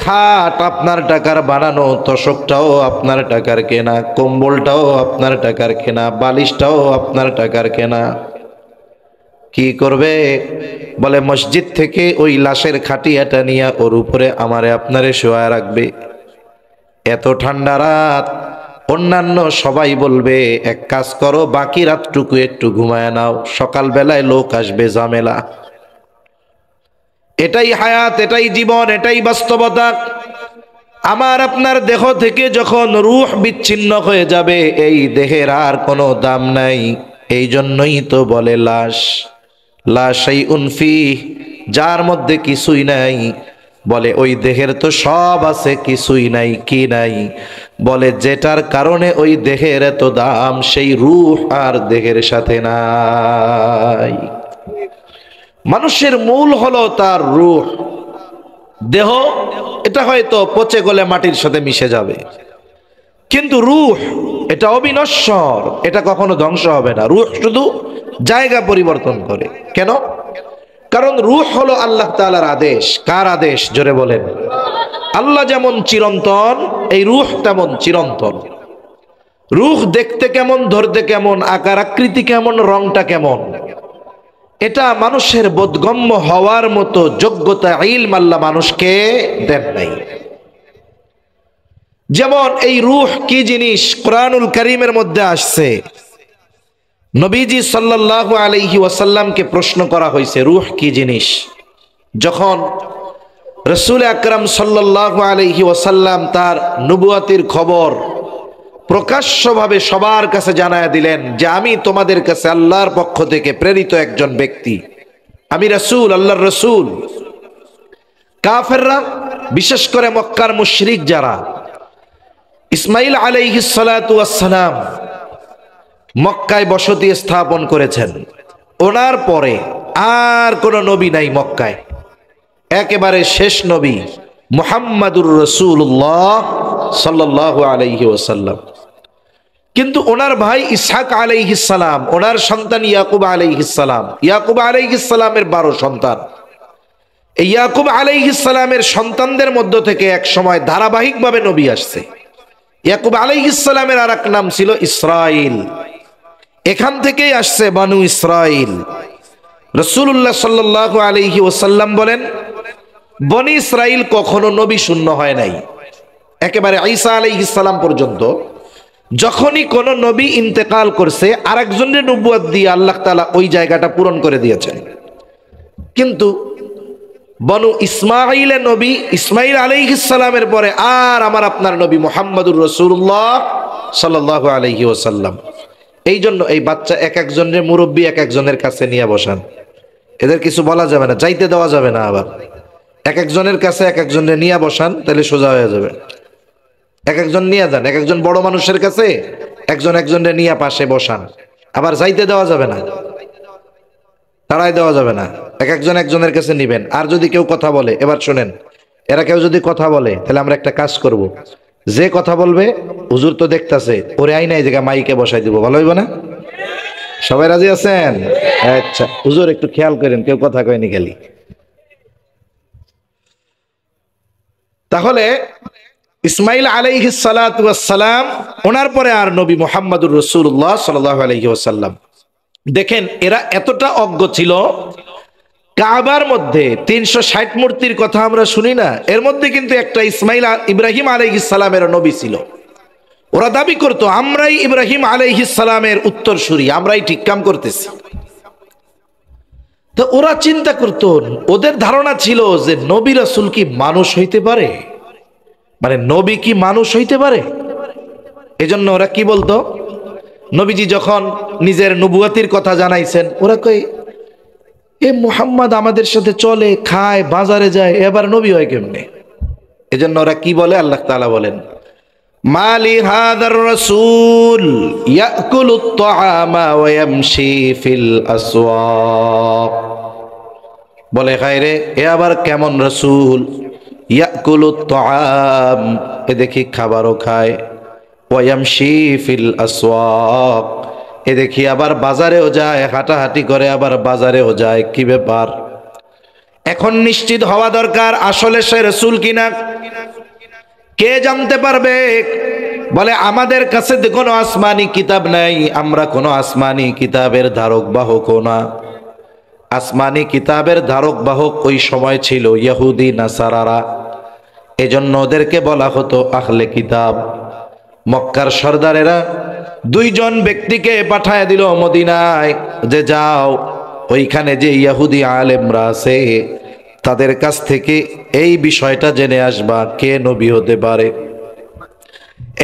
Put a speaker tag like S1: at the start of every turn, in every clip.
S1: খাট আপনার টাকার বানানো, তোশকটাও আপনার টাকার কেনা, কম্বলটাও আপনার টাকার কেনা, বালিশটাও আপনার টাকার কেনা। কি করবে? বলে মসজিদ থেকে ওই লাশের খাটিয়াটা নিয়ে ওর উপরে আমারে আপনারে শোয়া রাখবে। এত ঠান্ডা রাত, অন্যান্য সবাই বলবে এক কাজ করো, বাকি রাতটুকু একটু ঘুমায় নাও, সকালবেলায় লোক আসবে, ঝামেলা। এটাই হায়াত, এটাই জীবন, এটাই বাস্তবতা। আমার আপনার দেহ থেকে যখন রূহ বিচ্ছিন্ন হয়ে যাবে, এই দেহের আর কোনো দাম নাই। এই জন্যই তো বলে লাশ, লা শাইউন ফীহ, যার মধ্যে কিছুই নাই। বলে ওই দেহের তো সব আছে, কিছুই নাই। কি নাই? বলে যেটার কারণে ওই দেহের এত দাম, সেই রূহ আর দেহের সাথে নাই। মানুষের মূল হলো তার রূহ। দেহ এটা হয়তো পচে গলে মাটির সাথে মিশে যাবে, কিন্তু রূহ এটা অবিনশ্বর, এটা কখনো ধ্বংস হবে না। রূহ শুধু জায়গা পরিবর্তন করে। কেন? কারণ রূহ হলো আল্লাহ তাআলার আদেশ। কার আদেশ? জোরে বলেন। আল্লাহ যেমন চিরন্তন, এই রূহ তেমন চিরন্তন। রূহ দেখতে কেমন, ধরতে কেমন, আকার আকৃতি কেমন, রংটা কেমন, এটা মানুষের বোধগম্য হওয়ার মতো যোগ্যতা, ইলম আল্লাহ মানুষকে দেন নাই। যেমন এই রূহ কি জিনিস কোরআনুল কারীমের মধ্যে আসছে। নবীজি সাল্লাল্লাহু আলাইহি ওয়াসাল্লামকে প্রশ্ন করা হয়েছে রূহ কি জিনিস। যখন রাসূল আকরাম সাল্লাল্লাহু আলাইহি ওয়াসাল্লাম তার নবুয়াতির খবর প্রকাশ্যভাবে সবার কাছে জানায়া দিলেন যে আমি তোমাদের কাছে আল্লাহর পক্ষ থেকে প্রেরিত একজন ব্যক্তি, আমি রাসূল, আল্লাহর রাসূল। কাফেররা, বিশেষ করে মক্কার মুশরিক যারা, ইসমাঈল আলাইহিস সালাতু ওয়াস সালাম মক্কায় বসতি স্থাপন করেছেন। ওনার পরে আর কোন নবী নাই মক্কায়, একেবারে শেষ নবী মুহাম্মাদুর রাসূলুল্লাহ সাল্লাল্লাহু আলাইহি ওয়াসাল্লাম। কিন্তু ওনার ভাই ইসহাক আলাইহিস সালাম, ওনার সন্তান ইয়াকুব আলাইহিস সালাম, ইয়াকুব আলাইহিস সালামের 12 সন্তান। এই ইয়াকুব আলাইহিস সালামের সন্তানদের মধ্য থেকে এক সময় ধারাবাহিকভাবে নবী আসছে। ইয়াকুব আলাইহিস সালামের আরেক নাম ছিল ইসরাইল, এখান থেকেই আসছে বানু ইসরাইল। রাসূলুল্লাহ সাল্লাল্লাহু আলাইহি ওয়াসাল্লাম বলেন, বনি ইসরাইল কখনো নবী শূন্য হয় নাই। একেবারে ঈসা আলাইহিস সালাম পর্যন্ত যখনই কোন নবী ইন্তেকাল করছে, আরেকজনের নবুয়ত দিয়ে আল্লাহ তাআলা ওই জায়গাটা পূরণ করে দিয়েছেন। কিন্তু বনু ইসমাঈলের নবী ইসমাঈল আলাইহিস সালামের পরে আর আমার আপনার নবী মুহাম্মাদুর রাসূলুল্লাহ সাল্লাল্লাহু আলাইহি ওয়াসাল্লাম। এই জন্য এই বাচ্চা এক একজনের মুরব্বী এক একজনের কাছে নিয়ে বসান। এদের কিছু বলা যাবে না, যাইতে দেওয়া যাবে না। আবার এক একজনের কাছে এক একজনের নিয়ে বসান, তাহলে সোজা হয়ে যাবে। এক একজন নিয়ে যান, এক একজন বড় মানুষের কাছে একজন একজনের নিয়ে পাশে বসান। আবার যাইতে দেওয়া যাবে না, তাড়াই দেওয়া যাবে না, এক একজন একজনের কাছে নিবেন। আর যদি কেউ কথা বলে, এবার শোনেন, এরা কেউ যদি কথা বলে তাহলে আমরা একটা কাজ করব, যে কথা বলবে হুজুর তো দেখতাছে, ওরে আইনা এই জায়গায় মাইকে বসাই দিব, ভালো হইব না? সবাই রাজি আছেন? আচ্ছা হুজুর একটু খেয়াল করেন, কেউ কথা কয়নি খালি। তাহলে ইসমাঈল আলাইহিস সালাতু ওয়াস সালাম, ওনার পরে আর নবী মুহাম্মাদুর রাসূলুল্লাহ সাল্লাল্লাহু আলাইহি ওয়াসাল্লাম। দেখেন এরা এতটা অজ্ঞ ছিল, কাবার মধ্যে 360 মূর্তির কথা আমরা শুনি না, এর মধ্যে কিন্তু একটা ইব্রাহিম আলাইহিস সালামের নবী ছিল। ওরা দাবি করতো আমরাই ইব্রাহিম আলাইহিস সালামের উত্তরসূরি, আমরাই ঠিক কাম করতেছি। তো ওরা চিন্তা করতো, ওদের ধারণা ছিল যে নবী রাসূল কি মানুষ হইতে পারে, মানে নবী কি মানুষ হইতে পারে। এজন্য ওরা কি বলতো, নবীজি যখন নিজের নবুয়াতির কথা জানাইছেন, ওরা কয় এ মুহাম্মদ আমাদের সাথে চলে, খায়, বাজারে যায়, এবার নবী হয় কেমনে? এজন্য ওরা কি বলে, আল্লাহ তাআলা বলেন, মালি হাদার রাসূল ইয়াকুলুত তাআমা ওয়া ইয়ামশি ফিল আসওয়াক। বলে খায়রে, এ আবার কেমন রাসূল, ইয়াকুলুত তাআম, এ দেখি খাবারও খায়, ওয়া ইয়ামশি ফিল আসওয়াক, এ দেখি আবার বাজারেও যায়, হাঁটাহাঁটি করে, আবার বাজারেও যায়, কি ব্যাপার? এখন নিশ্চিত হওয়া দরকার আসলে সে রাসূল কিনা। কে জানতে পারবে? বলে আমাদের কাছে তো কোনো আসমানি কিতাব নাই, আমরা কোনো আসমানি কিতাবের ধারক বাহক না। আসমানি কিতাবের ধারক বাহক ওই সময় ছিল ইহুদি নাসারারা, এজন্য ওদেরকে বলা হতো আহলে কিতাব। মক্কার সর্দারেরা দুইজন ব্যক্তিকে পাঠায় দিল মদিনায়, যে যাও ওইখানে যে ইহুদি আলেমরা আছে তাদের কাছ থেকে এই বিষয়টা জেনে আসবা, কে নবী হতে পারে।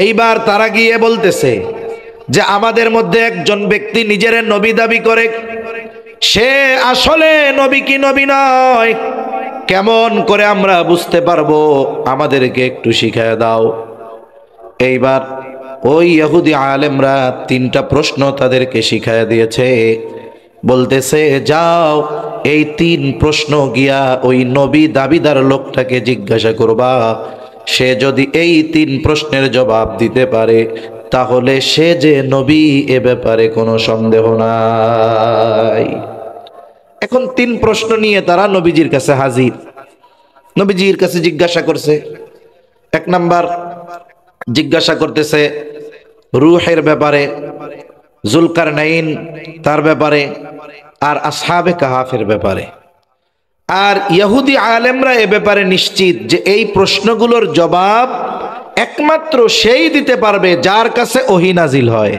S1: এইবার তারা গিয়ে বলতেছে যে আমাদের মধ্যে একজন ব্যক্তি নিজের নবী দাবি করে, সে আসলে নবী কি নবী নয়, কেমন করে আমরা বুঝতে পারবো? আমাদেরকে একটু শিখিয়ে দাও। এইবার ওই ইহুদি আলেমরা তিনটা প্রশ্ন তাদেরকে শিখিয়ে দিয়েছে। বলতেছে যাও এই তিন প্রশ্ন গিয়া ওই নবী দাবিদার লোকটাকে জিজ্ঞাসা করবা, সে যদি এই তিন প্রশ্নের জবাব দিতে পারে তাহলে সে যে নবী এ ব্যাপারে কোনো সন্দেহ নাই। এখন তিন প্রশ্ন নিয়ে তারা নবীজির কাছে হাজির। নবীজির কাছে জিজ্ঞাসা করছে, এক নাম্বার জিজ্ঞাসা করতেছে রূহের ব্যাপারে, জুলকারনাইন তার ব্যাপারে, আর আসহাবে কাহাফের ব্যাপারে। আর ইহুদি আলেমরা এ ব্যাপারে নিশ্চিত যে এই প্রশ্নগুলোর জবাব একমাত্র সেই দিতে পারবে যার কাছে ওহী নাজিল হয়,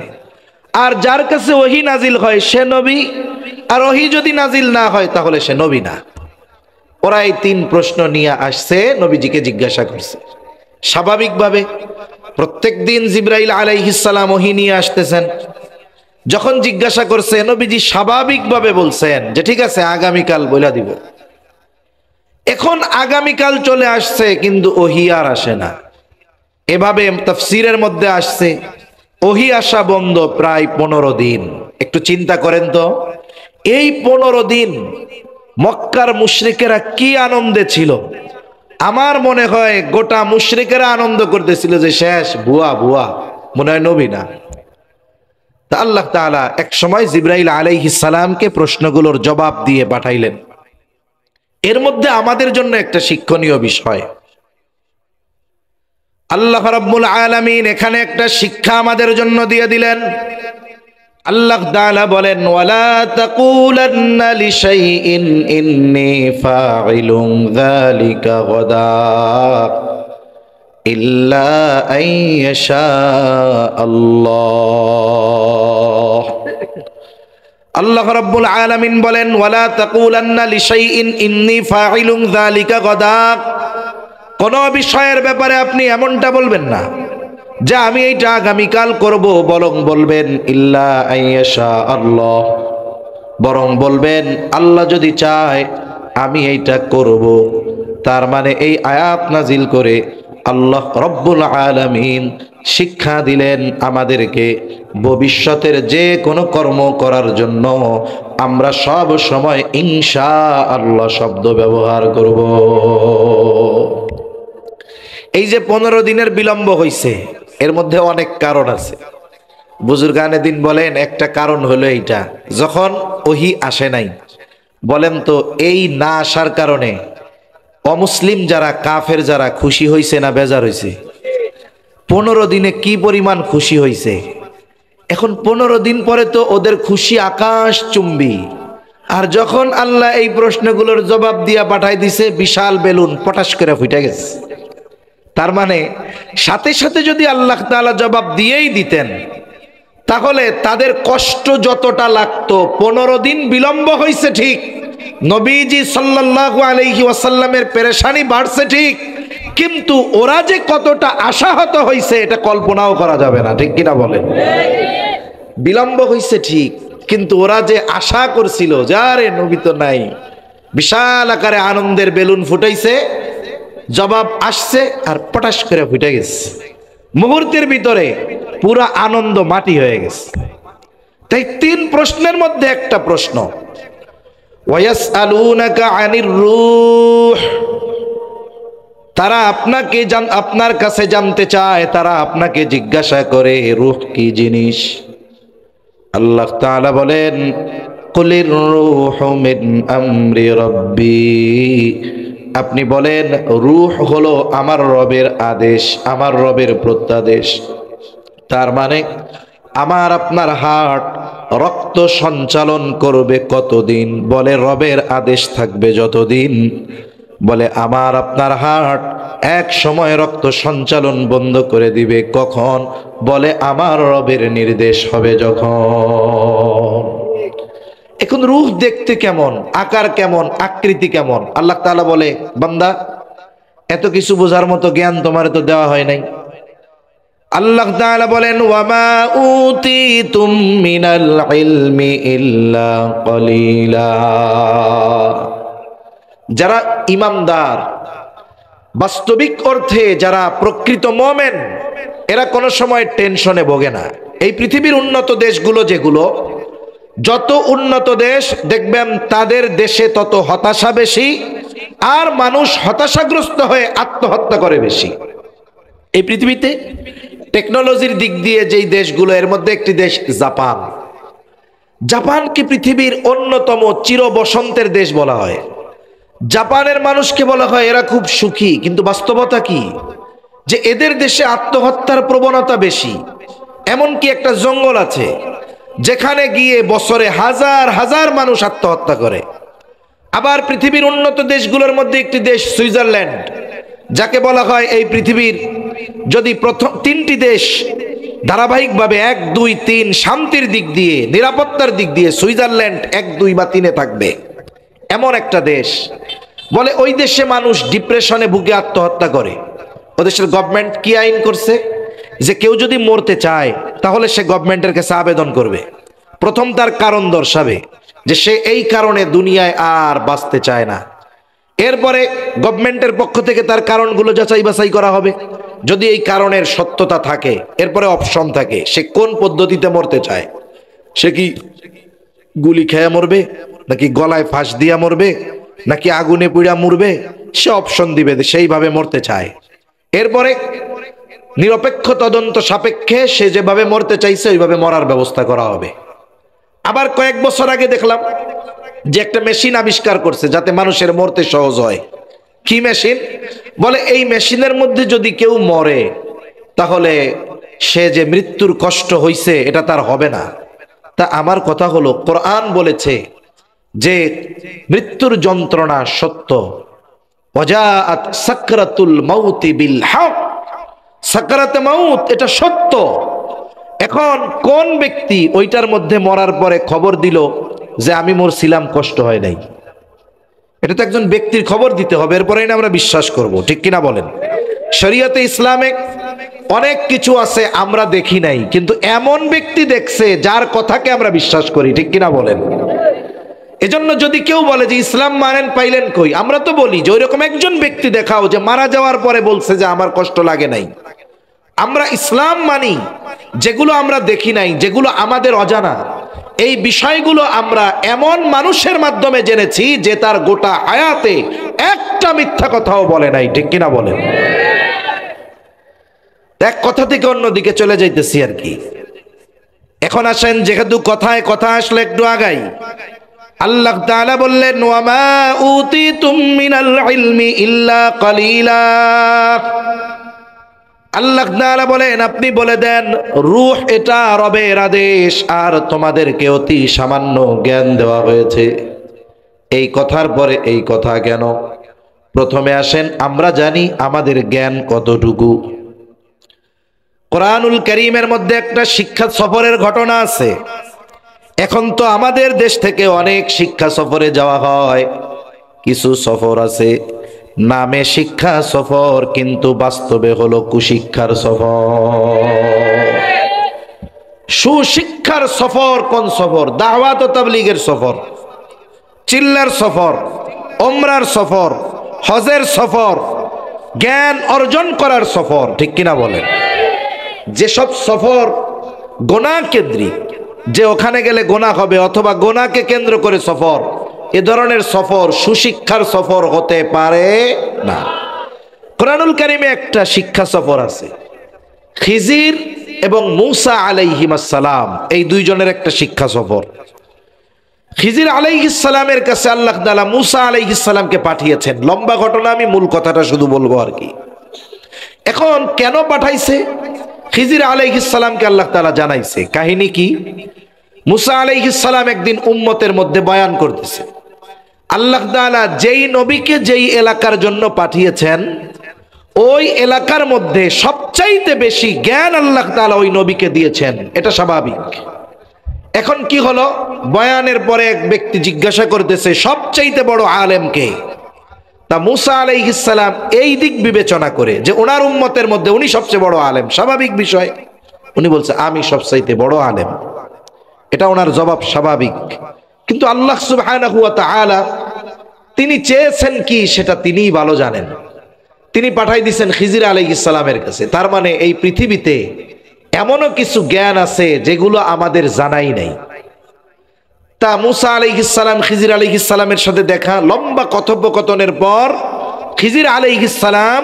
S1: আর যার কাছে ওহী নাজিল হয় সে নবী, আর ওহী যদি নাজিল না হয় তাহলে সে নবী না। ওরা এই তিন প্রশ্ন নিয়ে আসছে, নবীজিকে জিজ্ঞাসা করছে। স্বাভাবিকভাবে প্রত্যেক দিন জিবরাইল আলাইহিস সালাম ওহী নিয়ে আসতেছেন। যখন জিজ্ঞাসা করছে নবীজি স্বাভাবিকভাবে বলছেন যে ঠিক আছে আগামীকাল বলে দিব। এখন আগামীকাল চলে আসছে কিন্তু ওহী আর আসে না। এভাবে তাফসীরের মধ্যে আসছে ওহী আসা বন্ধ প্রায় 15 দিন। একটু চিন্তা করেন তো, এই 15 দিন মক্কার মুশরিকেরা কি আনন্দে ছিল। আমার মনে হয় গোটা মুশরিকেরা আনন্দ করতেছিল যে শেষ, ভুয়া ভুয়া, মনে হয় নবী না। তা আল্লাহ তাআলা এক সময় জিবরাইল আলাইহিস সালামকে প্রশ্নগুলোর জবাব দিয়ে পাঠাইলেন। এর মধ্যে আমাদের জন্য একটা শিক্ষণীয় বিষয়, আল্লাহ রাব্বুল আলামিন এখানে একটা শিক্ষা আমাদের জন্য দিয়ে দিলেন। আল্লাহ তাআলা বলেন ওয়ালা তাকুলান্না লিশাইইন ইন্নী ফাইলুন যালিকা গাদা ইল্লা আইয়াশা আল্লাহ। আল্লাহ রাব্বুল আলামিন বলেন ওয়ালা তাকুলান্না লিশাইইন ইন্নী ফাইলুন যালিকা গাদা, কোন বিষয়ের ব্যাপারে আপনি এমনটা বলবেন না যে আমি এইটা আগামীকাল করব, বরং বলবেন ইল্লা আইয়াশা আল্লাহ, বরং বলবেন আল্লাহ যদি চায় আমি এইটা করব। তার মানে এই আয়াত নাজিল করে আল্লাহ রব্বুল আলামিন শিক্ষা দিলেন আমাদেরকে ভবিষ্যতের যে কোনো কর্ম করার জন্য আমরা সব সময় ইনশাআল্লাহ শব্দ ব্যবহার করব। এই যে 15 দিনের বিলম্ব হইছে এর মধ্যে অনেক কারণ আছে। বুজুর্গানে দিন বলেন একটা কারণ হলো এইটা, যখন ওহী আসে নাই। বলেন তো এই না আসার কারণে অমুসলিম যারা, কাফের যারা খুশি হইছে না বেজার হইছে? 15 দিনে কি পরিমাণ খুশি হইছে। এখন 15 দিন পরে তো ওদের খুশি আকাশ চুম্বি। আর যখন আল্লাহ এই প্রশ্নগুলোর জবাব দিয়া পাঠাই দিছে, বিশাল বেলুন পটাশ করে ফুটে গেছে। তার মানে সাথে সাথে যদি আল্লাহ তাআলা জবাব দিয়েই দিতেন তাহলে তাদের কষ্ট যতটা লাগতো, 15 দিন বিলম্ব হয়েছে ঠিক, নবীজি সাল্লাল্লাহু আলাইহি ওয়াসাল্লামের পেরেশানি বাড়ছে ঠিক, কিন্তু ওরা যে কতটা আশাহত হয়েছে এটা কল্পনাও করা যাবে না, ঠিক কিনা বলেন? বিলম্ব হয়েছে ঠিক, কিন্তু ওরা যে আশা করছিল যারে নবী তো নাই, বিশাল আকারে আনন্দের বেলুন ফুটাইছে, জবাব আসছে আর পটাশ করে ফুটে গেছে। মুহূর্তের ভিতরে পুরা আনন্দ মাটি হয়ে গেছে। তাই 3 প্রশ্নের মধ্যে একটা প্রশ্ন, ওয়ায়াসআলুনাকা আনির রূহ, তারা আপনার কাছে জানতে চায়, তারা আপনাকে জিজ্ঞাসা করে রূহ কি জিনিস। আল্লাহ তাআলা বলেন কুলির রূহু মিন আমরি রাব্বি, আপনি বলেন রূহ হলো আমার রবের আদেশ, আমার রবের প্রত্যাদেশ। তার মানে আমার আপনার হার্ট রক্ত সঞ্চালন করবে কতদিন? বলে রবের আদেশ থাকবে যতদিন। বলে আমার আপনার হার্ট এক সময় রক্ত সঞ্চালন বন্ধ করে দিবে কখন? বলে আমার রবের নির্দেশ হবে যখন। এখন রূহ দেখতে কেমন, আকার কেমন, আকৃতি কেমন? আল্লাহ তাআলা বলে, বান্দা এত কিছু বোঝার মতো জ্ঞান তোমার তো দেওয়া হয় নাই। আল্লাহ তাআলা বলেন, ওয়ামা উতিতুম মিনাল ইলমি ইল্লা কলিলা। যারা ইমানদার, বাস্তবিক অর্থে যারা প্রকৃত মুমিন, এরা কোনো সময় টেনশনে ভোগে না। এই পৃথিবীর উন্নত দেশগুলো, যেগুলো যত উন্নত দেশ দেখবেন তাদের দেশে তত হতাশা বেশি, আর মানুষ হতাশাগ্রস্ত হয়ে আত্মহত্যা করে বেশি। এই পৃথিবীতে টেকনোলজির দিক দিয়ে যেই দেশগুলো, এর মধ্যে একটি দেশ জাপান। জাপানকে পৃথিবীর অন্যতম চির বসন্তের দেশ বলা হয়। জাপানের মানুষকে বলা হয় এরা খুব সুখী, কিন্তু বাস্তবতা কি? যে এদের দেশে আত্মহত্যার প্রবণতা বেশি। এমনকি একটা জঙ্গল আছে যেখানে গিয়ে বছরে হাজার হাজার মানুষ আত্মহত্যা করে। আবার পৃথিবীর উন্নত দেশগুলোর মধ্যে একটি দেশ সুইজারল্যান্ড, যাকে বলা হয় এই পৃথিবীর যদি প্রথম তিনটি দেশ ধারাবাহিকভাবে 1, 2, 3 শান্তির দিক দিয়ে, নিরাপত্তার দিক দিয়ে সুইজারল্যান্ড 1, 2 বা 3-এ থাকবে, এমন একটা দেশ। বলে ওই দেশে মানুষ ডিপ্রেশনে ভুগে আত্মহত্যা করে। ও দেশের গভর্নমেন্ট কি আইন করছে? যে কেউ যদি মরতে চায় তাহলে সে গভর্নমেন্টের কাছে আবেদন করবে। প্রথম তার কারণ দর্শাবে যে সে এই কারণে দুনিয়ায় আর বাঁচতে চায় না। এরপরে গভর্নমেন্টের পক্ষ থেকে তার কারণগুলো যাচাই বাছাই করা হবে। যদি এই কারণের সত্যতা থাকে, এরপরে অপশন থাকে সে কোন পদ্ধতিতে মরতে চায়। সে কি গুলি খেয়ে মরবে, নাকি গলায় ফাঁস দিয়া মরবে, নাকি আগুনে পুড়া মরবে? সে অপশন দিবে, সেইভাবে মরতে চায়। এরপরে নিরপেক্ষ তদন্ত সাপেক্ষে সে যেভাবে মরতে চাইছে ওইভাবে মরার ব্যবস্থা করা হবে। আবার কয়েক বছর আগে দেখলাম যে একটা মেশিন আবিষ্কার করছে যাতে মানুষের মরতে সহজ হয়। কি মেশিন? বলে এই মেশিনের মধ্যে যদি কেউ মরে তাহলে সে যে মৃত্যুর কষ্ট হইছে এটা তার হবে না। তা আমার কথা হলো, কোরআন বলেছে যে মৃত্যুর যন্ত্রণা সত্য, ওয়াজাআত সাকরাতুল মাউতি বিল হক, সাকরাতে মাউত এটা সত্য। এখন কোন ব্যক্তি ওইটার মধ্যে মরার পরে খবর দিল যে আমি মরছিলাম, কষ্ট হয় নাই? এটা তো একজন ব্যক্তির খবর দিতে হবে, এরপরেই না আমরা বিশ্বাস করব, ঠিক কিনা বলেন? শরীয়তে ইসলামে অনেক কিছু আছে আমরা দেখি নাই, কিন্তু এমন ব্যক্তি দেখছে যার কথাকে আমরা বিশ্বাস করি, ঠিক কিনা বলেন? এজন্য যদি কেউ বলে যে ইসলাম মানেন পাইলেন কই, আমরা তো বলি যে ওইরকম একজন ব্যক্তি দেখাও যে মারা যাওয়ার পরে বলছে যে আমার কষ্ট লাগে নাই। আমরা ইসলাম মানি যেগুলো আমরা দেখি নাই, যেগুলো আমাদের অজানা। এই বিষয়গুলো আমরা এমন মানুষের মাধ্যমে জেনেছি যে তার গোটা হায়াতে একটা মিথ্যা কথাও বলে নাই, ঠিক কিনা বলেন? এক কথা থেকে অন্যদিকে চলে যাইতেছি আর কি। এখন আসেন, যেহেতু কথায় কথা আসলে একটু আগাই। আল্লাহ তাআলা বললেন, ওয়ামা উতিতুম মিনাল ইলমি ইল্লা কালিলা। আল্লাহ তাআলা বলেন, আপনি বলে দেন রূহ এটা রবের আদেশ, আর তোমাদেরকে অতি সামান্য জ্ঞান দেওয়া হয়েছে। এই কথার পরে এই কথা কেন? প্রথমে আসেন আমরা জানি আমাদের জ্ঞান কতটুকু। কোরআনুল কারীমের মধ্যে একটা শিক্ষা সফরের ঘটনা আছে। এখন তো আমাদের দেশ থেকে অনেক শিক্ষা সফরে যাওয়া হয়। কিছু সফর আছে নামে শিক্ষা সফর, কিন্তু বাস্তবে হলো কুশিক্ষার সফর। সুশিক্ষার সফর কোন সফর? দাওয়াত ও তাবলীগের সফর, চিল্লার সফর, ওমরার সফর, হজের সফর, জ্ঞান অর্জন করার সফর, ঠিক কিনা বলেন? যেসব সফর গোনাহ কেন্দ্রিক, যে ওখানে গেলে গোনাহ হবে অথবা গোনাহকে কেন্দ্র করে সফর, এ ধরনের সফর সুশিক্ষার সফর হতে পারে না। কোরআনুল কারীমে একটা শিক্ষা সফর আছে, খিজির এবং মূসা আলাইহিস সালাম, এই দুইজনের একটা শিক্ষা সফর। খিজির আলাইহিস সালামের কাছে আল্লাহ তাআলা মুসা আলাইহিস সালামকে পাঠিয়েছেন। লম্বা ঘটনা, আমি মূল কথাটা শুধু বলবো আর কি। এখন কেন পাঠাইছে? খিজির আলাইহিস সালামকে আল্লাহ তাআলা জানাইছে। কাহিনী কি? মুসা আলাইহিস সালাম একদিন উম্মতের মধ্যে বয়ান করতেছে। আল্লাহ তাআলা যেই নবীকে যেই এলাকার জন্য পাঠিয়েছেন, ওই এলাকার মধ্যে সবচাইতে বেশি জ্ঞান আল্লাহ তাআলা ওই নবীকে দিয়েছেন, এটা স্বাভাবিক। এখন কি হলো, বয়ানের পরে এক ব্যক্তি জিজ্ঞাসা করতেছে সবচাইতে বড় আলেম কে? তা মুসা আলাইহিস সালাম এই দিক বিবেচনা করে যে ওনার উম্মতের মধ্যে উনি সবচেয়ে বড় আলেম, স্বাভাবিক বিষয়। উনি বলছে আমি সবচাইতে বড় আলেম, এটা ওনার জবাব স্বাভাবিক। কিন্তু আল্লাহ সুবহানাহু ওয়া তাআলা তিনি চেয়েছেন কি সেটা তিনিই ভালো জানেন। তিনি পাঠাই দিয়েছেন খিজির আলাইহিস সালামের কাছে। তার মানে এই পৃথিবীতে এমনও কিছু জ্ঞান আছে যেগুলো আমাদের জানাই নাই। তা মুসা আলাইহিস সালাম খিজির আলাইহিস সালামের সাথে দেখা, লম্বা কথোপকথনের পর খিজির আলাইহিস সালাম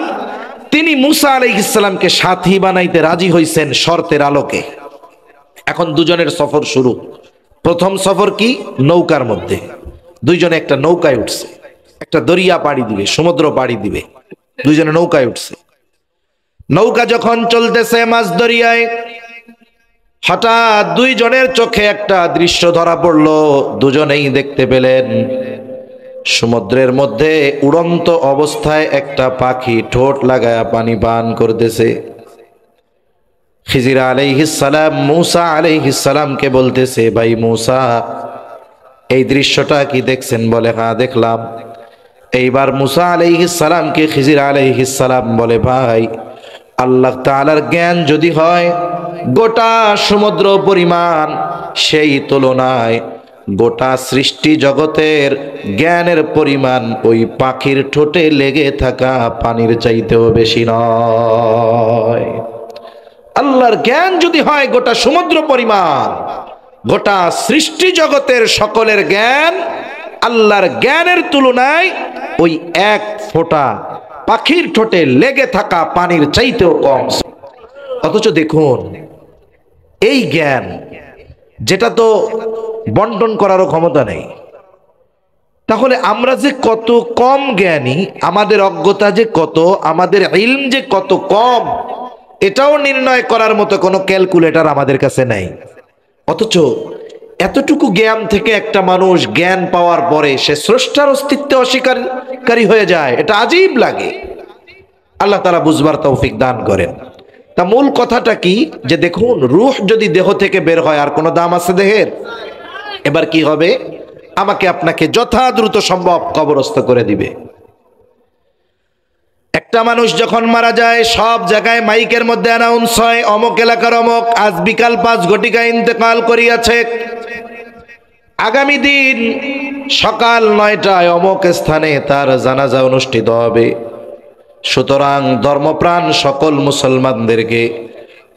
S1: তিনি মুসা আলাইহিস সালামকে সাথী বানাইতে রাজি হইছেন শর্তের আলোকে। এখন দুজনের সফর শুরু। প্রথম সফর কি? নৌকার মধ্যে দুইজনে একটা নৌকায় উঠছে, একটা দরিয়া পাড়ি দিবে, সমুদ্র পাড়ি দিবে। দুইজনে নৌকায় উঠছে। নৌকা যখন চলতেছে মাঝ দরিয়ায়, হঠাৎ দুইজনের চোখে একটা দৃশ্য ধরা পড়লো। দুজনেই দেখতে পেলেন সমুদ্রের মধ্যে উড়ন্ত অবস্থায় একটা পাখি ঠোঁট লাগায়া পানি পান করতেছে। খিজির আলাইহিস সালাম মুসা আলাইহিস সালামকে বলতেছে, ভাই মুসা, এই দৃশ্যটা কি দেখছেন? বলে হ্যাঁ দেখলাম। এইবার মুসা আলাইহিস সালামকে খিজির আলাইহিস সালাম বলে, ভাই আল্লাহ তাআলার জ্ঞান যদি হয় গোটা সমুদ্র পরিমাণ, সেই তুলনায় গোটা সৃষ্টি জগতের জ্ঞানের পরিমাণ ওই পাখির ঠোঁটে লেগে থাকা পানির চাইতেও বেশি নয়। আল্লাহর জ্ঞান যদি হয় গোটা সমুদ্র পরিমাণ, গোটা সৃষ্টি জগতের সকলের জ্ঞান আল্লাহর জ্ঞানের তুলনায় ওই এক ফোঁটা পাখির ঠোঁটে লেগে থাকা পানির চাইতেও কম। অথচ দেখুন এই জ্ঞান, যেটা তো বন্টন করারও ক্ষমতা নেই। তাহলে আমরা যে কত কম জ্ঞানী, আমাদের অজ্ঞতা যে কত, আমাদের ইলম যে কত কম, এটাও নির্ণয় করার মতো কোনো ক্যালকুলেটর আমাদের কাছে নেই। অথচ এতটুকু জ্ঞান থেকে একটা মানুষ জ্ঞান পাওয়ার পরে সে স্রষ্টার অস্তিত্বে অস্বীকারী হয়ে যায়, এটা আজীব লাগে। আল্লাহ তাআলা বুঝবার তৌফিক দান করেন। তা মূল কথাটা কি, যে দেখুন রূহ যদি দেহ থেকে বের হয় আর কোনো দাম আছে দেহের? এবার কি হবে? আমাকে আপনাকে যথা দ্রুত সম্ভব কবরস্থ করে দিবে। একটা মানুষ যখন মারা যায় সব জায়গায় মাইকের মধ্যে অ্যানাউন্স হয়, অমুক এলাকার অমুক আজ বিকাল 5 ঘটিকা ইন্তেকাল করিয়াছে, আগামী দিন সকাল 9টায় অমুক স্থানে তার জানাজা অনুষ্ঠিত হবে। সুতরাং ধর্মপ্রাণ সকল মুসলমানদেরকে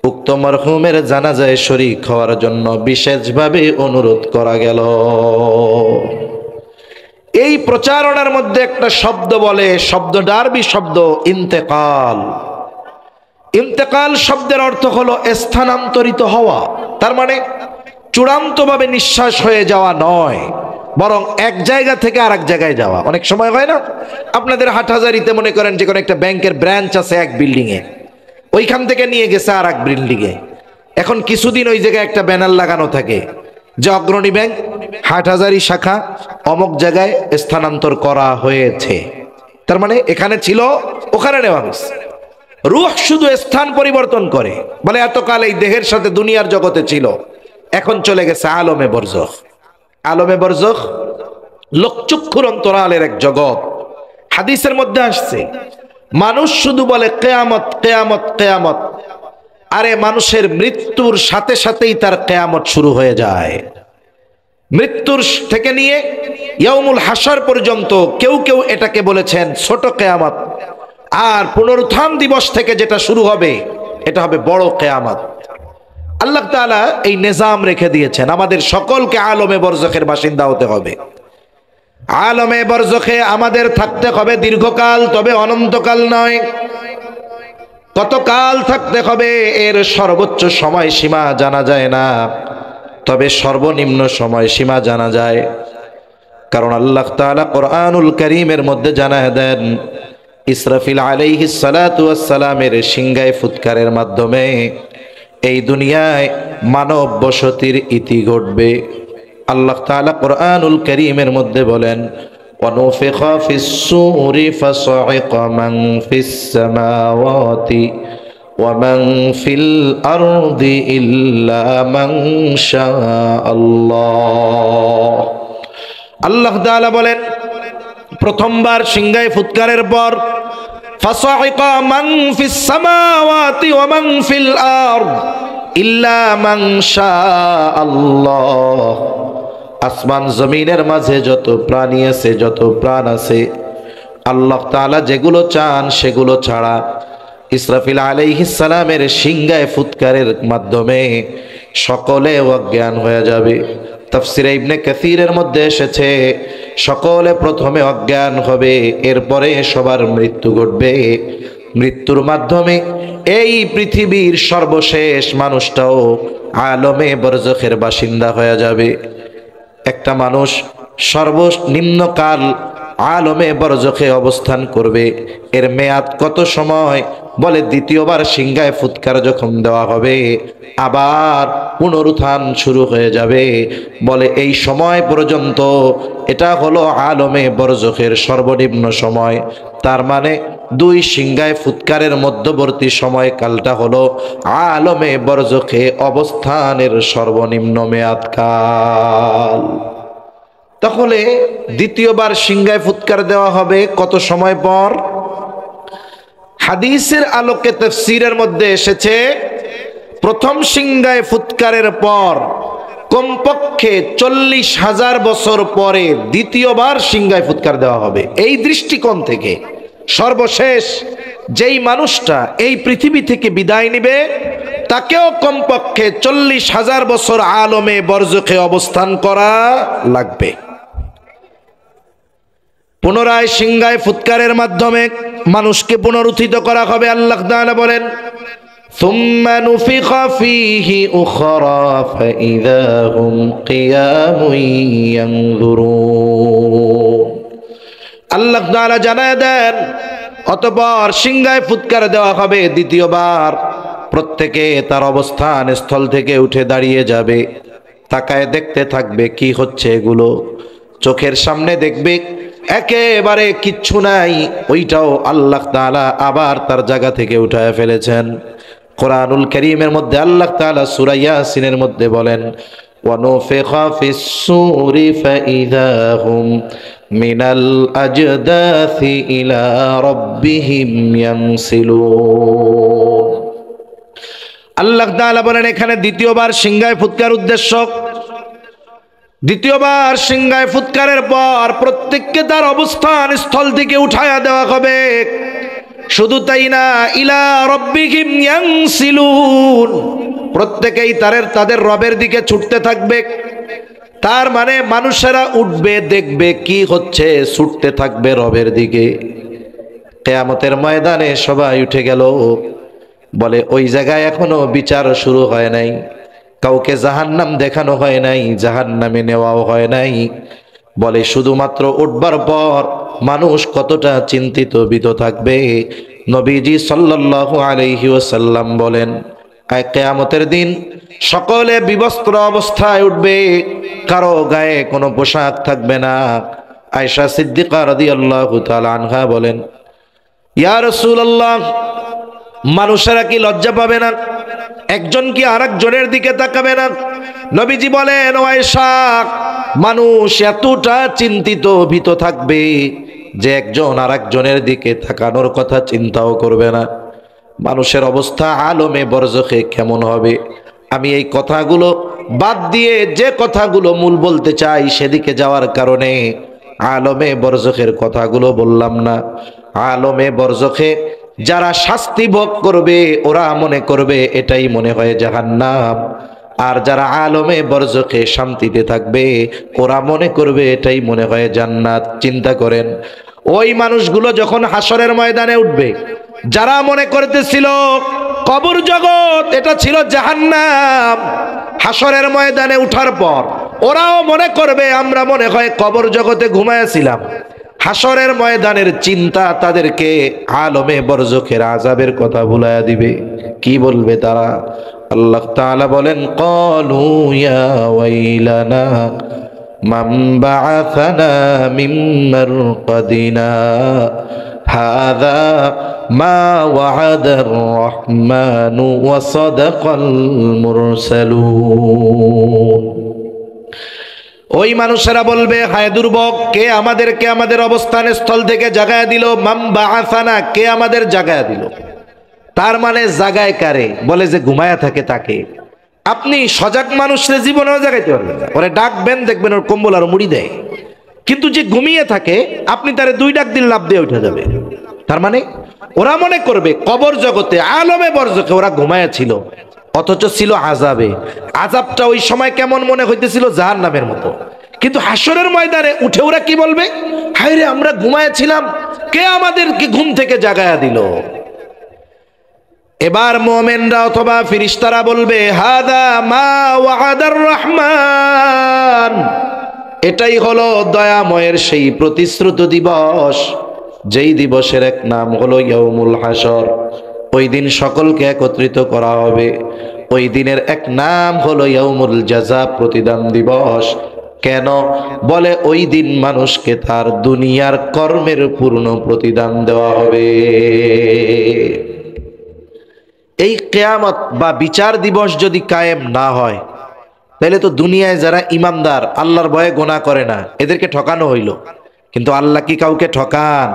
S1: উক্ত মরহুমের জানাজায় শরীক হওয়ার জন্য বিশেষভাবে অনুরোধ করা গেল। এই প্রচারণার মধ্যে একটা শব্দ বলে, শব্দটা আরবি শব্দ ইন্তেকাল। ইন্তেকাল শব্দের অর্থ হলো স্থানান্তরিত হওয়া। তার মানে চূড়ান্তভাবে নিঃশ্বাস হয়ে যাওয়া নয়, বরং এক জায়গা থেকে আরেক জায়গায় যাওয়া। অনেক সময় হয় না, আপনাদের হাটহাজারিতে মনে করেন যে কোনো একটা ব্যাংকের ব্রাঞ্চ আছে এক বিল্ডিং এ, ওইখান থেকে নিয়ে গেছে আর এক বিল্ডিং এ। এখন কিছুদিন ওই জায়গায় একটা ব্যানার লাগানো থাকে যে অগ্রণী ব্যাংক হাটহাজারি শাখা অমুক জায়গায় স্থানান্তর করা হয়েছে। তার মানে এখানে ছিল, ওখানে নেওয়া হয়েছে। রূহ শুধু স্থান পরিবর্তন করে, বলে এতকাল এই দেহের সাথে দুনিয়ার জগতে ছিল, এখন চলে গেছে আলমে বরজখ। আলমে বরজখ লোকচক্ষুর অন্তরালের এক জগৎ। হাদিসের মধ্যে আসছে মানুষ শুধু বলে কিয়ামত কিয়ামত কিয়ামত, আরে মানুষের মৃত্যুর সাথে সাথেই তার কিয়ামত শুরু হয়ে যায়। মৃত্যুর থেকে নিয়ে ইয়াউমুল হাসর পর্যন্ত কেউ কেউ এটাকে বলেছেন ছোট কিয়ামত, আর পুনরুত্থান দিবস থেকে যেটা শুরু হবে এটা হবে বড় কিয়ামত। আল্লাহ তাআলা এই নিজাম রেখে দিয়েছেন, আমাদের সকলকে আলমে বরজখের বাসিন্দা হতে হবে। আলমে বরজখে আমাদের থাকতে হবে দীর্ঘকাল, তবে অনন্তকাল নয়। কতকাল থাকতে হবে এর সর্বোচ্চ সময়সীমা জানা যায় না, তবে সর্বনিম্ন সময়সীমা জানা যায়, কারণ আল্লাহ তাআলা কোরআনুল কারীমের মধ্যে জানায় দেন ইসরাফিল আলাইহিস সালাতু ওয়াস সালামের সিংহায় ফুৎকারের মাধ্যমে এই দুনিয়ায় মানব বসতির ইতি ঘটবে। আল্লাহ তাআলা কোরআনুল কারীমের মধ্যে বলেন ওয়ানুফিখা ফিস সূরি ফাসাইকা মান ফিস সামাওয়াতি ওয়া মান ফিল আরদি ইল্লা মান শাআল্লাহ। আল্লাহ তাআলা বলেন প্রথমবার সিংহায় ফুৎকারের পর ফাসাইকা মান ফিস সামাওয়াতি ওয়া মান ফিল আরদ ইল্লা মান শাআল্লাহ। আসমান জমিনের মাঝে যত প্রাণী আছে, যত প্রাণ আছে, আল্লাহ তাআলা যেগুলো চান সেগুলো ছাড়া ইসরাফিল আলাইহিস সালামের সিংহায় ফুৎকারের মাধ্যমে সকলে অজ্ঞান হয়ে যাবে। তাফসীরে ইবনে কাসীরের মধ্যে এসেছে সকলে প্রথমে অজ্ঞান হবে, এরপরে সবার মৃত্যু ঘটবে। মৃত্যুর মাধ্যমে এই পৃথিবীর সর্বশেষ মানুষটাও আলমে বরজখের বাসিন্দা হয়ে যাবে। একটা মানুষ সর্বনিম্নকাল আলমে বরজখে অবস্থান করবে, এর মেয়াদ কত সময়? বলে দ্বিতীয়বার সিংহায় ফুৎকার যখন দেওয়া হবে আবার পুনরুত্থান শুরু হয়ে যাবে। বলে এই সময় পর্যন্ত এটা হলো আলমে বরজখের সর্বনিম্ন সময়। তার মানে দুই সিংহায় ফুৎকারের মধ্যবর্তী সময়কালটা হলো আলমে বরজখে অবস্থানের সর্বনিম্ন মেয়াদকাল। তাহলে দ্বিতীয়বার সিংহায় ফুৎকার দেওয়া হবে কত সময় পর? হাদিসের আলোকে তাফসীরের মধ্যে এসেছে প্রথম সিংহায় ফুৎকারের পর কমপক্ষে 40,000 বছর পরে দ্বিতীয়বার সিংহায় ফুৎকার দেওয়া হবে। এই দৃষ্টিকোণ থেকে সর্বশেষ যেই মানুষটা এই পৃথিবী থেকে বিদায় নেবে তাকেও কমপক্ষে 40,000 বছর আলমে বরজখে অবস্থান করা লাগবে। পুনরায় সিংহায় ফুৎকারের মাধ্যমে মানুষকে পুনরুত্থিত করা হবে। আল্লাহ তাআলা বলেন সুম্মা নুফিখা ফীহি উখরা ফাইযা হুম কিয়ামুন ইয়ানজুরুন। আল্লাহ তাআলা জানায় দেন অতঃপর সিংহায় ফুৎকার দেওয়া হবে দ্বিতীয়বার। প্রত্যেকে তার অবস্থান স্থল থেকে উঠে দাঁড়িয়ে যাবে, তাকায় দেখতে থাকবে কি হচ্ছে এগুলো। চোখের সামনে দেখবে একেবারে কিচ্ছু নাই, ওইটাও আল্লাহ তাআলা আবার তার জায়গা থেকে উঠায় ফেলেছেন। কোরআনুল কারীমের মধ্যে আল্লাহ তাআলা সূরা ইয়াসিনের মধ্যে বলেন ওয়ানুফিখা ফিস সূরি ফাইযা হুম মিনাল আজদাসি ইলা রাব্বিহিম ইয়ানসিলুন। আল্লাহ তাআলা বলেন এখানে দ্বিতীয়বার সিংহায় ফুৎকার উদ্দেশ্য। দ্বিতীয়বার সিংহায় ফুৎকারের পর প্রত্যেককে তার অবস্থান স্থল থেকে উঠায়া দেওয়া হবে। শুধু তাই না, ইলা রাব্বিহিম ইয়ানসিলুন, প্রত্যেকেই তাদের রবের দিকে ছুটতে থাকবে। তার মানে মানুষেরা উঠবে, দেখবে কি হচ্ছে, ছুটতে থাকবে রবের দিকে। কিয়ামতের ময়দানে সবাই উঠে গেল। বলে ওই জায়গায় এখনো বিচার শুরু হয় নাই, কাউকে জাহান্নাম দেখানো হয় নাই, জাহান্নামে নেওয়াও হয় নাই। বলে শুধুমাত্র উঠবার পর মানুষ কতটা চিন্তিত ভীত থাকবে। নবীজি সাল্লাল্লাহু আলাইহি ওয়াসাল্লাম বলেন কিয়ামতের দিন সকলে বিবস্ত্র অবস্থায় উঠবে, কারো গায়ে কোনো পোশাক থাকবে না। আয়েশা সিদ্দিকা রাদিয়াল্লাহু তাআলা আনহা বলেন ইয়া রাসূলুল্লাহ, মানুষেরা কি লজ্জা পাবে না? একজন কি আরেকজনের দিকে তাকাবে না? নবীজি বলেন ও আয়েশা, মানুষ এতটা চিন্তিত ভীত থাকবে যে একজন আরেকজনের দিকে তাকানোর কথা চিন্তাও করবে না। মানুষের অবস্থা আলমে বরজখে কেমন হবে? আমি এই কথাগুলো বাদ দিয়ে যে কথাগুলো মূল বলতে চাই সেদিকে যাওয়ার কারণে আলমে বরজখের কথাগুলো বললাম না। আলমে বরজখে যারা শাস্তি ভোগ করবে ওরা মনে করবে এটাই মনে হয় জাহান্নাম, আর যারা আলমে বরজখে শান্তিতে থাকবে ওরা মনে করবে এটাই মনে হয় জান্নাত। চিন্তা করেন ওই মানুষগুলো যখন হাসরের ময়দানে উঠবে, যারা মনে করতেছিল কবর জগৎ এটা ছিল জাহান্নাম, হাসরের ময়দানে উঠার পর ওরাও মনে করবে আমরা মনে হয় কবর জগতে ঘুমায়াছিলাম। হাসরের ময়দানের চিন্তা তাদেরকে আলমে বরজখের আযাবের কথা ভুলাইয়া দিবে। কি বলবে তারা? আল্লাহ তাআলা বলেন, ক্বালু ইয়া ওয়াইলানা মান বাআসানা মিন মারকাদিনা হাযা মা ওয়া'আদার রাহমানু ওয়া সাদাকাল মুরসালুন। ওই মানুষেরা বলবে, হায় দুর্ভোগ, কে আমাদেরকে আমাদের অবস্থান স্থল থেকে জাগায়া দিল? মান বাআসানা, কে আমাদের জাগায়া দিল? তার মানে জাগায় কারে? বলে যে ঘুমায়া থাকে তাকে। আপনি সজাগ মানুষের জীবনেও জাগাইতে পারবেন না। ওরে ডাকবেন, দেখবেন ওর কম্বল আর মুড়ি দেয়। কিন্তু যে ঘুমিয়ে থাকে আপনি তারে 2 ডাক দিন, লাভ দিয়ে উঠে যাবে। তার মানে ওরা মনে করবে কবর জগতে আলমে বরজখে ওরা ঘুমায়া ছিল, অথচ ছিল আযাবে। আযাবটা ওই সময় কেমন মনে হইতেছিল? জাহান্নামের মতো। কিন্তু হাসরের ময়দানে উঠে ওরা কি বলবে? হায় রে, আমরা ঘুমায়াছিলাম, কে আমাদেরকে ঘুম থেকে জাগায়া দিল? এবার মুমিনরা অথবা ফেরেশতারা বলবে, হাদা মা ওয়া'আদার রহমান, এটাই হলো দয়াময়ের সেই প্রতিশ্রুত দিবস, যেই দিবসের এক নাম হলো ইয়াউমুল হাসর। ওই দিন সকলকে একত্রিত করা হবে। ওই দিনের এক নাম হলো ইয়াউমুল জাযা, প্রতিদান দিবস। কেন? বলে ওই দিন মানুষকে তার দুনিয়ার কর্মের পূর্ণ প্রতিদান দেওয়া হবে। এই কিয়ামত বা বিচার দিবস যদি কায়েম না হয়, তাহলে তো দুনিয়ায় যারা ইমানদার, আল্লাহর ভয়ে গুনাহ করে না, এদেরকে ঠকানো হইল। কিন্তু আল্লাহ কি কাউকে ঠকান?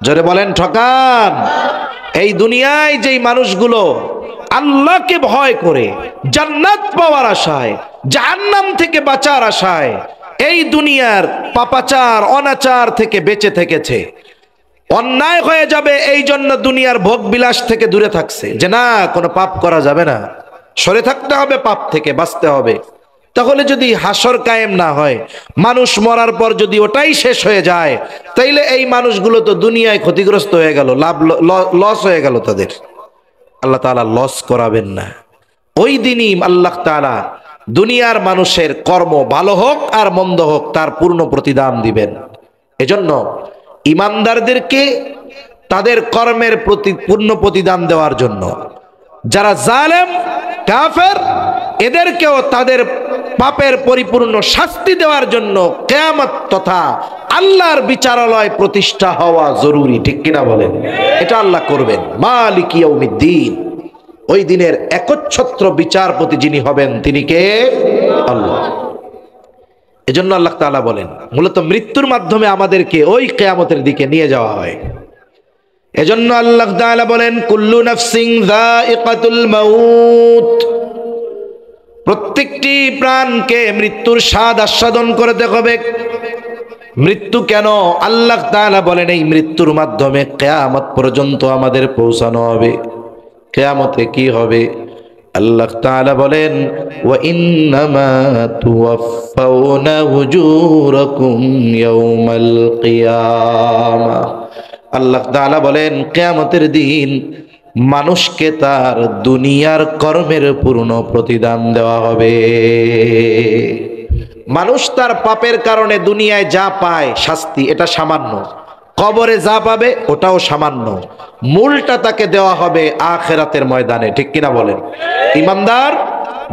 S1: জোরে বলেন, ঠকান? এই দুনিয়ায় যেই মানুষগুলো আল্লাহকে ভয় করে জান্নাত পাওয়ার আশায়, জাহান্নাম থেকে বাঁচার আশায় এই দুনিয়ার পাপাচার অনাচার থেকে বেঁচে থেকেছে, অন্যায় হয়ে যাবে এই জন্য দুনিয়ার ভোগ বিলাস থেকে দূরে থাকছে, যে না কোনো পাপ করা যাবে না, সরে থাকতে হবে, পাপ থেকে বাঁচতে হবে। তাহলে যদি হাসর কায়েম না হয়, মানুষ মরার পর যদি ওটাই শেষ হয়ে যায়, তাইলে এই মানুষগুলো তো দুনিয়ায় ক্ষতিগ্রস্ত হয়ে গেল, লস হয়ে গেল তাদের। আল্লাহ তাআলা লস করাবেন না। ওই দিনই আল্লাহ তাআলা দুনিয়ার মানুষের কর্ম ভালো হোক আর মন্দ হোক তার পূর্ণ প্রতিদান দিবেন। এজন্য ইমানদারদেরকে তাদের কর্মের প্রতি পূর্ণ প্রতিদান দেওয়ার জন্য, যারা জালেম কাফের এদেরকেও তাদের পাপের পরিপূর্ণ শাস্তি দেওয়ার জন্য কিয়ামত তথা আল্লাহর বিচারালয় প্রতিষ্ঠা হওয়া জরুরি। ঠিক কিনা বলেন? এটা আল্লাহ করবেন। মালিক ইয়াউমিদ্দিন, ওই দিনের একচ্ছত্র বিচারপতি যিনি হবেন তিনি কে? আল্লাহ। এজন্য আল্লাহ তাআলা বলেন, মূলত মৃত্যুর মাধ্যমে আমাদেরকে ওই কিয়ামতের দিকে নিয়ে যাওয়া হয়। এজন্য আল্লাহ তাআলা বলেন, কুল্লু নাফসিন যায়িকাতুল মাউত, প্রত্যেকটি প্রাণকে মৃত্যুর স্বাদ আস্বাদন করতে হবে। মৃত্যু কেন? আল্লাহ তাআলা বলেন এই মৃত্যুর মাধ্যমে কিয়ামত পর্যন্ত আমাদের পৌঁছানো হবে। কিয়ামতে কি হবে? আল্লাহ তাআলা বলেন, ওয়া ইন্নামা তুওয়াফাউনা উজুরাকুম ইয়াউমাল কিয়ামা। আল্লাহ তাআলা বলেন কিয়ামতের দিন মানুষকে তার দুনিয়ার কর্মের পূর্ণ প্রতিদান দেওয়া হবে। মানুষ তার পাপের কারণে দুনিয়ায় যা পায় শাস্তি, এটা সামান্য। কবরে যা পাবে ওটাও সামান্য। মূলটা তাকে দেওয়া হবে আখিরাতের ময়দানে। ঠিক কিনা বলেন? ইমানদার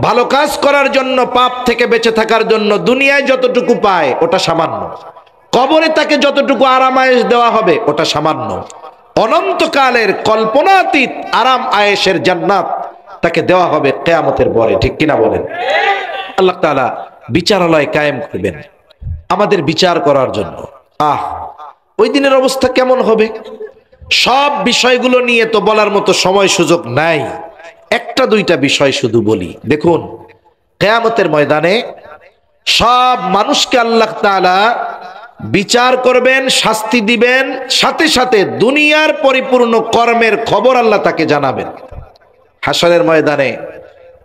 S1: ভালো কাজ করার জন্য, পাপ থেকে বেঁচে থাকার জন্য দুনিয়ায় যতটুকু পায় ওটা সামান্য। কবরে তাকে যতটুকু আরামায়েশ দেওয়া হবে ওটা সামান্য। অনন্তকালের কল্পনাতীত আরাম আয়েশের জান্নাত তাকে দেওয়া হবে কিয়ামতের পরে। ঠিক কিনা বলেন? আল্লাহ তাআলা বিচারালয় কায়েম করবেন আমাদের বিচার করার জন্য। ওই দিনের অবস্থা কেমন হবে? সব বিষয়গুলো নিয়ে তো বলার মতো সময় সুযোগ নাই। একটা দুইটা বিষয় শুধু বলি। দেখুন, কিয়ামতের ময়দানে সব মানুষকে আল্লাহ তাআলা বিচার করবেন, শাস্তি দিবেন, সাথে সাথে দুনিয়ার পরিপূর্ণ কর্মের খবর আল্লাহ তাকে জানাবেন। হাসরের ময়দানে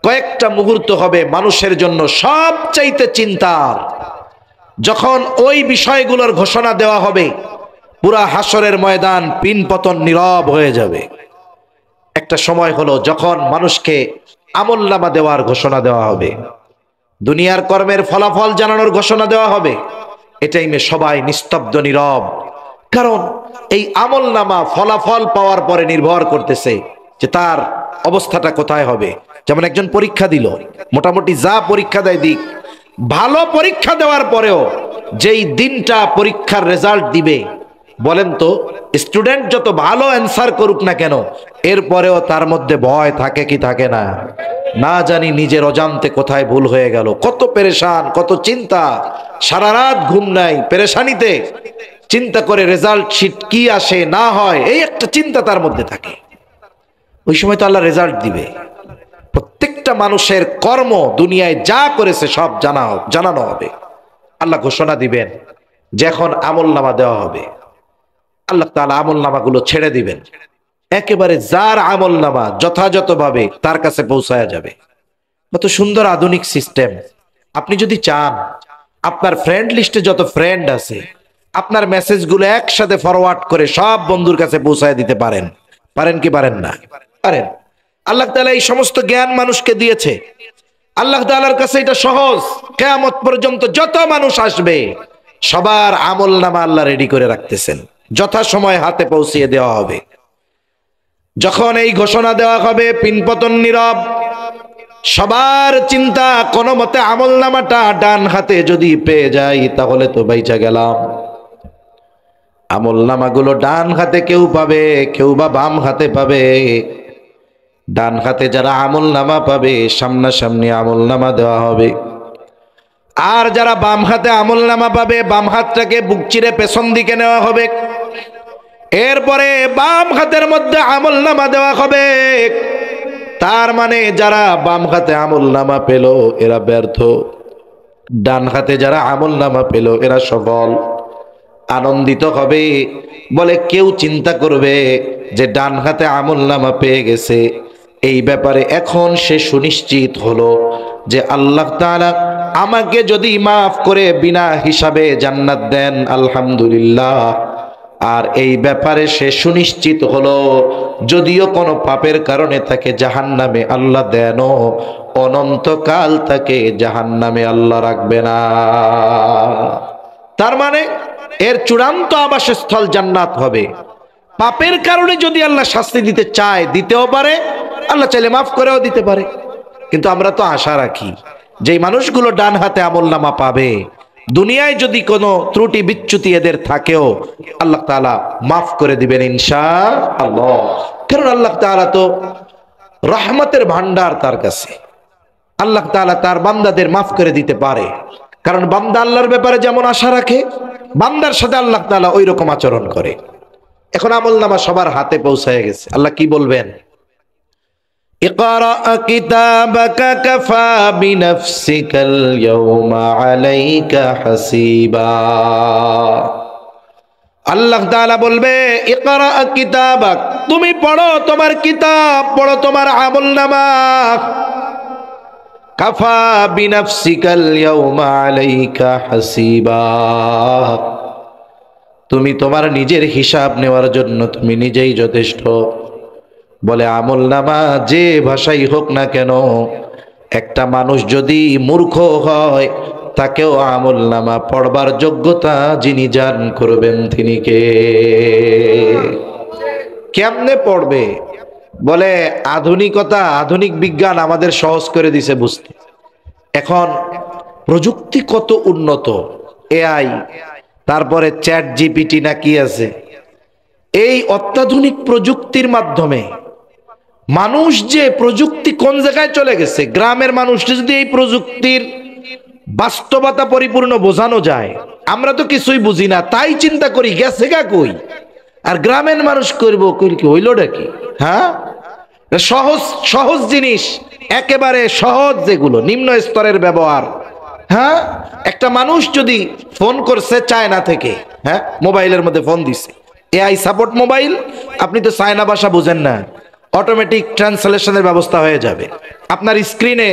S1: কয়েকটা মুহূর্ত হবে মানুষের জন্য সবচাইতে চিন্তার। যখন ওই বিষয়গুলোর ঘোষণা দেওয়া হবে, পুরা হাসরের ময়দান পিনপতন নীরব হয়ে যাবে। একটা সময় হলো যখন মানুষকে আমলনামা দেওয়ার ঘোষণা দেওয়া হবে, দুনিয়ার কর্মের ফলাফল জানানোর ঘোষণা দেওয়া হবে। এই টাইমে সবাই নিস্তব্ধ নীরব, কারণ এই আমলনামা ফলাফল পাওয়ার পরে নির্ভর করতেছে যে তার অবস্থাটা কোথায় হবে। যেমন একজন পরীক্ষা দিল, মোটামুটি যা পরীক্ষা দেয় দিক, ভালো পরীক্ষা দেওয়ার পরেও যেই দিনটা পরীক্ষার রেজাল্ট দিবে, বলেন তো স্টুডেন্ট যত ভালো অ্যান্সার করুক না কেন, এরপরেও তার মধ্যে ভয় থাকে কি থাকে না? না জানি নিজের অজান্তে কোথায় ভুল হয়ে গেল, কত পেরেশান, কত চিন্তা, সারা রাত ঘুম নাই পেরেশানিতে, চিন্তা করে রেজাল্ট শিট কি আসে না হয়, এই একটা চিন্তা তার মধ্যে থাকে। ওই সময় তো আল্লাহ রেজাল্ট দিবে। প্রত্যেকটা মানুষের কর্ম দুনিয়ায় যা করেছে সব জানানো হবে। আল্লাহ ঘোষণা দিবেন যে এখন আমলনামা দেওয়া হবে। আল্লাহ তাআলা আমলনামাগুলো ছেড়ে দিবেন, একেবারে যার আমলনামা যথাযথভাবে তার কাছে পৌঁছায়া যাবে। কত সুন্দর আধুনিক সিস্টেম। আপনি যদি চান আপনার ফ্রেন্ড লিস্টে যত ফ্রেন্ড আছে, আপনার মেসেজগুলো একসাথে ফরওয়ার্ড করে সব বন্ধুর কাছে পৌঁছায় দিতে পারেন। পারেন কি পারেন না? পারেন। আল্লাহ তাআলা এই সমস্ত জ্ঞান মানুষকে দিয়েছে। আল্লাহ তাআলার কাছে এটা সহজ। কিয়ামত পর্যন্ত যত মানুষ আসবে সবার আমলনামা আল্লাহ রেডি করে রাখতেছেন, যথাসময়ে হাতে পৌঁছিয়ে দেওয়া হবে। যখন এই ঘোষণা দেওয়া হবে, পিনপতন নীরব, সবার চিন্তা কোনো মতে আমলনামাটা ডান হাতে যদি পেয়ে যাই তাহলে তো বাইচা গেলাম। আমলনামাগুলো ডান হাতে কেউ পাবে, কেউ বা বাম হাতে পাবে। ডান হাতে যারা আমলনামা পাবে সামনাসামনি আমলনামা দেওয়া হবে, আর যারা বাম হাতে আমলনামা পাবে বাম হাতটাকে বুক চিরে পেছন দিকে নেওয়া হবে। এরপরে বাম হাতের মধ্যে আমলনামা দেওয়া হবে। তার মানে যারা বাম হাতে আমলনামা পেল এরা ব্যর্থ, ডান হাতে যারা আমলনামা পেল এরা সফল। আনন্দিত হবে, বলে কেউ চিন্তা করবে যে ডান হাতে আমলনামা পেয়ে গেছে। এই ব্যাপারে এখন সে সুনিশ্চিত হলো যে আল্লাহ তাআলা আমাকে যদি মাফ করে বিনা হিসাবে জান্নাত দেন আলহামদুলিল্লাহ। আর এই ব্যাপারে সে সুনিশ্চিত হলো যদিও কোনো পাপের কারণে তাকে জাহান্নামে আল্লাহ দেন, অনন্তকাল তাকে জাহান্নামে আল্লাহ রাখবে না। তার মানে এর চূড়ান্ত আবাসস্থল জান্নাত হবে। পাপের কারণে যদি আল্লাহ শাস্তি দিতে চায় দিতেও পারে, আল্লাহ চাইলে মাফ করেও দিতে পারে। কিন্তু আমরা তো আশা রাখি যে মানুষগুলো ডান হাতে আমলনামা পাবে, দুনিয়ায় যদি কোনো ত্রুটি বিচ্যুতি এদের থাকেও আল্লাহ তাআলা মাফ করে দিবেন ইনশাআল্লাহ। কারণ আল্লাহ তাআলা তো রহমতের ভান্ডার, তার কাছে আল্লাহ তাআলা তার বান্দাদের মাফ করে দিতে পারে। কারণ বান্দা আল্লাহর ব্যাপারে যেমন আশা রাখে, বান্দার সাথে আল্লাহ তাআলা ওই রকম আচরণ করে। এখন আমলনামা সবার হাতে পৌঁছায় গেছে। আল্লাহ কি বলবেন? ইকরা কিতাবাকা কাফা বিনাফসিকাল ইয়াওমা আলাইকা হাসিবা। আল্লাহ তাআলা বলবে ইকরা কিতাবাক, তুমি পড়ো তোমার কিতাব, পড়ো তোমার আমলনামা। কাফা বিনাফসিকাল ইয়াওমা আলাইকা হাসিবা, তুমি তোমার নিজের হিসাব নেওয়ার জন্য তুমি নিজেই যথেষ্ট। বলে আমলনামা যে ভাষাই হোক না কেন, একটা মানুষ যদি মূর্খ হয় তাকেও আমলনামা পড়বার যোগ্যতা যিনি দান করবেন তিনি কে? কেমনে পড়বে? বলে আধুনিকতা, আধুনিক বিজ্ঞান আমাদের সহজ করে দিছে বুঝতে। এখন প্রযুক্তি কত উন্নত, এআই, তারপরে চ্যাট জিপিটি না কি আছে, এই অত্যাধুনিক প্রযুক্তির মাধ্যমে মানুষ যে প্রযুক্তি কোন জায়গায় চলে গেছে, গ্রামের মানুষকে যদি এই প্রযুক্তির বাস্তবতা পরিপূর্ণ বোঝানো যায়, আমরা তো কিছুই বুঝি না, তাই চিন্তা করি গেছে গা কই। আর গ্রামের মানুষ করবো কি হইলটা কি? হ্যাঁ, সহজ সহজ জিনিস, একেবারে সহজ, যেগুলো নিম্ন স্তরের ব্যবহার। হ্যাঁ, একটা মানুষ যদি ফোন করছে চায়না থেকে, হ্যাঁ মোবাইলের মধ্যে ফোন দিছে, এআই সাপোর্ট মোবাইল, আপনি তো চায়না ভাষা বুঝেন না, অটোমেটিক ট্রান্সলেশনের ব্যবস্থা হয়ে যাবে। আপনার স্ক্রিনে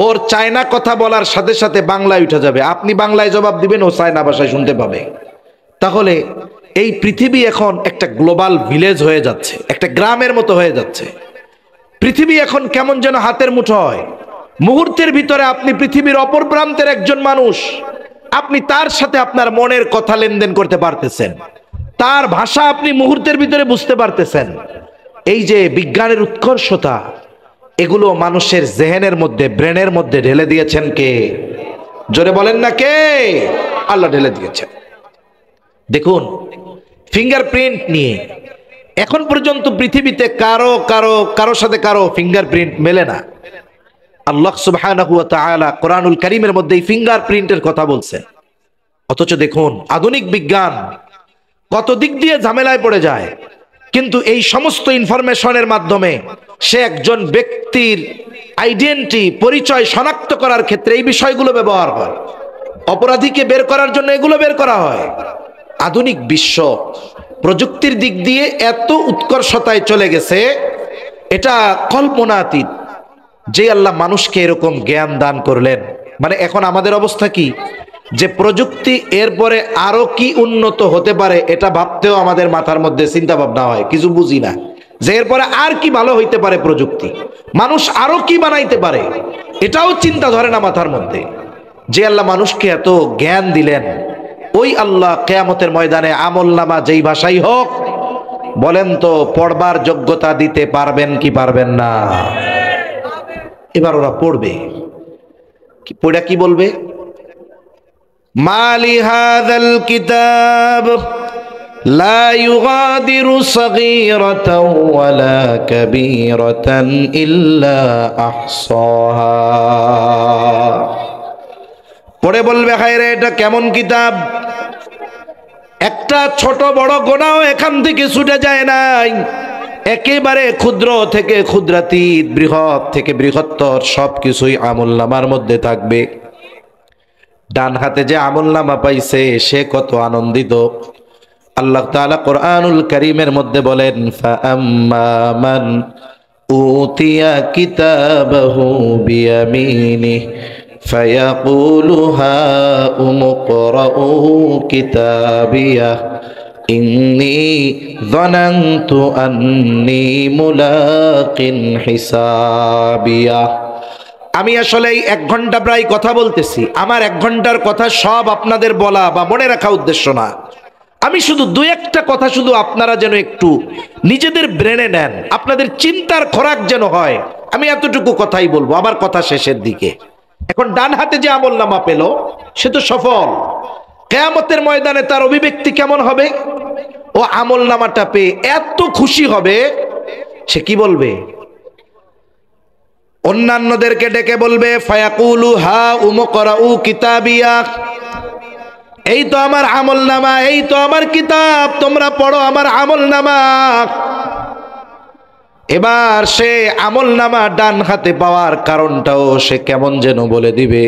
S1: ওর চায়না কথা বলার সাথে সাথে বাংলায় উঠে যাবে, আপনি বাংলায় জবাব দিবেন, ও চায়না ভাষায় শুনতে পাবে। তাহলে এই পৃথিবী এখন একটা গ্লোবাল ভিলেজ হয়ে যাচ্ছে, একটা গ্রামের মতো হয়ে যাচ্ছে। পৃথিবী এখন কেমন যেন হাতের মুঠোয়। মুহূর্তের ভিতরে আপনি পৃথিবীর অপর প্রান্তের একজন মানুষ, আপনি তার সাথে আপনার মনের কথা লেনদেন করতে পারতেছেন, তার ভাষা আপনি মুহূর্তের ভিতরে বুঝতে পারতেছেন। এই যে বিজ্ঞানের উৎকর্ষতা, এগুলো মানুষের জেহেনের মধ্যে, ব্রেনের মধ্যে ঢেলে দিয়েছেন কে? জোরে বলেন না কে? আল্লাহ ঢেলে দিয়েছেন। দেখুন, ফিঙ্গারপ্রিন্ট নিয়ে এখন পর্যন্ত পৃথিবীতে কারো সাথে কারো ফিঙ্গারপ্রিন্ট মেলে না। আল্লাহ সুবহানাহু ওয়া তাআলা কোরআনুল কারীমের মধ্যে এই ফিঙ্গারপ্রিন্টের কথা বলছেন। অথচ দেখুন আধুনিক বিজ্ঞান কত দিক দিয়ে ঝামেলায় পড়ে যায়, কিন্তু এই সমস্ত ইনফরমেশনের মাধ্যমে সে একজন ব্যক্তির আইডেন্টিটি, পরিচয় শনাক্ত করার ক্ষেত্রে এই বিষয়গুলো ব্যবহার হয়। অপরাধীকে বের করার জন্য এগুলো বের করা হয়। আধুনিক বিশ্ব প্রযুক্তির দিক দিয়ে এত উৎকর্ষতায় চলে গেছে, এটা কল্পনাতীত। যে আল্লাহ মানুষকে এরকম জ্ঞান দান করলেন, মানে এখন আমাদের অবস্থা কি, যে প্রযুক্তি এরপরে আরো কি উন্নত হতে পারে এটা ভাবতেও আমাদের মাথার মধ্যে চিন্তা ভাবনা হয়, কিছু বুঝি না যে এরপরে আর কি ভালো হইতে পারে প্রযুক্তি, মানুষ আরো কি বানাইতে পারে, এটাও চিন্তা ধরে না মাথার মধ্যে। যে আল্লাহ মানুষকে এত জ্ঞান দিলেন, ওই আল্লাহ কিয়ামতের ময়দানে আমলনামা যেই ভাষাই হোক, বলেন তো পড়বার যোগ্যতা দিতে পারবেন কি পারবেন না? এবার ওরা পড়বে, পড়া কি বলবে? মালি হাযাল কিতাব লা ইউগাদিরু সাগীরাতাও ওয়ালা কাবীরাতান ইল্লা আহসাহা। পড়ে বলবে, হায়রে এটা কেমন কিতাব, একটা ছোট বড় গোনাও এখান থেকে ছুটে যায় নাই। একেবারে ক্ষুদ্র থেকে ক্ষুদ্রাতীত, বৃহৎ থেকে বৃহত্তর সবকিছুই আমলনামার মধ্যে থাকবে। ডান হাতে যে আমলনামা পাইছে সে কত আনন্দিত। আল্লাহ তাআলা কোরআনুল কারীমের মধ্যে বলেন, ফাআম্মা মান উতিয়া কিতাবাহু বিয়ামিনিহি ফায়াকুলু হাউমু ইকরাউ কিতাবিয়া ইন্নী যানানতু আন্নী মুলাকিন হিসাবিয়া। আমি আসলে 1 ঘন্টা প্রায় কথা বলতেছি, আমার 1 ঘন্টার কথা সব আপনাদের বলা বা মনে রাখা উদ্দেশ্য না। আমি শুধু 2-1টা কথা শুধু আপনারা যেন একটু নিজেদের ব্রেনে নেন, আপনাদের চিন্তার খোরাক যেন হয়, আমি এতটুকু কথাই বলবো, আমার কথা শেষের দিকে। এখন ডান হাতে যে আমলনামা পেল সে তো সফল। কিয়ামতের ময়দানে তার অভিব্যক্তি কেমন হবে? ও আমলনামাটা পেয়ে এত খুশি হবে, সে কি বলবে? অন্যান্যদেরকে ডেকে বলবে, ফায়াকুলু হাউমু ইকরাউ কিতাবিয়া, এই তো আমার আমলনামা, এই তো আমার কিতাব, তোমরা পড়ো আমার আমলনামা। এবার সে আমলনামা ডান হাতে পাওয়ার কারণটাও সে কেমন যেন বলে দিবে।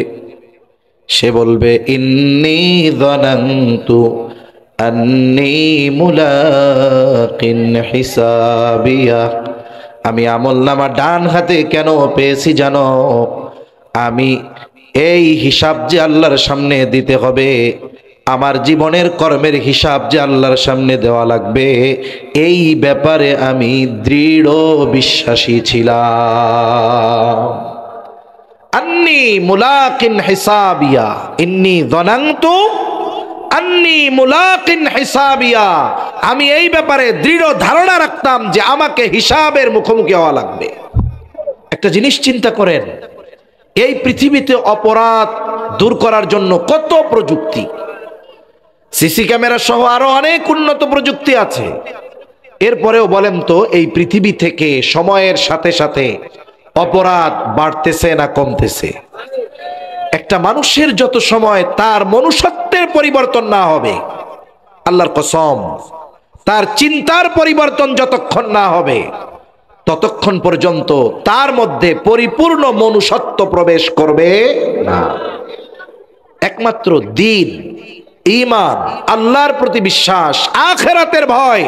S1: সে বলবে, ইন্নী যানানতু আন্নী মুলাকিন হিসাবিয়া। আমি আমলনামা ডান হাতে কেন পেয়েছি জানো? আমি এই হিসাব যে আল্লাহর সামনে দিতে হবে, আমার জীবনের কর্মের হিসাব যে আল্লাহর সামনে দেওয়া লাগবে, এই ব্যাপারে আমি দৃঢ় বিশ্বাসী ছিলাম। আন্নী মুলাকিন হিসাবিয়া ইন্নী যানানতু আন্নী মুলাকিন হিসাবিয়া। আমি এই ব্যাপারে দৃঢ় ধারণা রাখতাম যে আমাকে হিসাবের মুখোমুখি হওয়া লাগবে। একটা জিনিস চিন্তা করেন, এই পৃথিবীতে অপরাধ দূর করার জন্য কত প্রযুক্তি, সিসি ক্যামেরা সহ আরো অনেক উন্নত প্রযুক্তি আছে। এরপরেও বলেন তো এই পৃথিবী থেকে সময়ের সাথে সাথে অপরাধ বাড়তেছে না কমতেছে? একটা মানুষের যত সময় তার মনুষ্যত্বের পরিবর্তন না হবে, আল্লাহর কসম, তার চিন্তার পরিবর্তন যতক্ষণ না হবে ততক্ষণ পর্যন্ত তার মধ্যে পরিপূর্ণ মনুষ্যত্ব প্রবেশ করবে না। একমাত্র দ্বীন, ঈমান, আল্লাহর প্রতি বিশ্বাস, আখিরাতের ভয়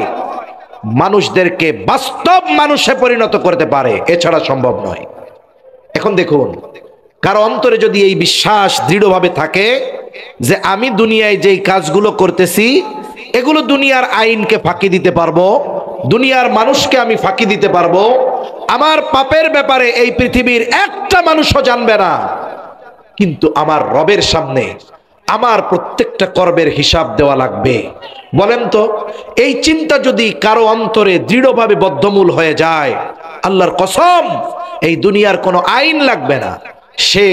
S1: মানুষদেরকে বাস্তব মানুষে পরিণত করতে পারে, এছাড়া সম্ভব নয়। এখন দেখুন, কারো অন্তরে যদি এই বিশ্বাস দৃঢ়ভাবে থাকে যে আমি দুনিয়ায় যেই কাজগুলো করতেছি এগুলো দুনিয়ার আইনকে ফাঁকি দিতে পারবো, দুনিয়ার মানুষকে আমি ফাঁকি দিতে পারবো, আমার পাপের ব্যাপারে এই পৃথিবীর একটা মানুষও জানবে না, কিন্তু আমার রবের সামনে আমার প্রত্যেকটা কর্মের হিসাব দেওয়া লাগবে। বলেন তো, এই চিন্তা যদি কারো অন্তরে দৃঢ়ভাবে বদ্ধমূল হয়ে যায়, আল্লাহর কসম এই দুনিয়ার কোনো আইন লাগবে না, সে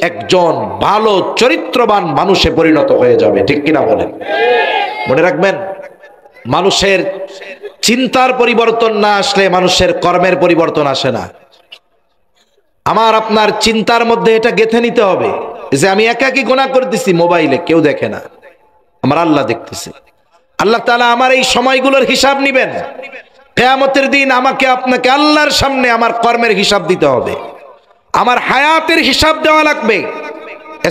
S1: একজন ভালো চরিত্রবান মানুষে পরিণত হয়ে যাবে। ঠিক কিনা বলেন? মনে রাখবেন, মানুষের চিন্তার পরিবর্তন না আসলে মানুষের কর্মের পরিবর্তন আসে না। আমার আপনার চিন্তার মধ্যে এটা গেঁথে নিতে হবে যে আমি একাকী গুনাহ করতেছি, মোবাইলে কেউ দেখে না, আমার আল্লাহ দেখতেছে। আল্লাহ তাআলা আমার এই সময়গুলোর হিসাব নিবেন। কিয়ামতের দিন আমাকে আপনাকে আল্লাহর সামনে আমার কর্মের হিসাব দিতে হবে, আমার হায়াতের হিসাব দেওয়া লাগবে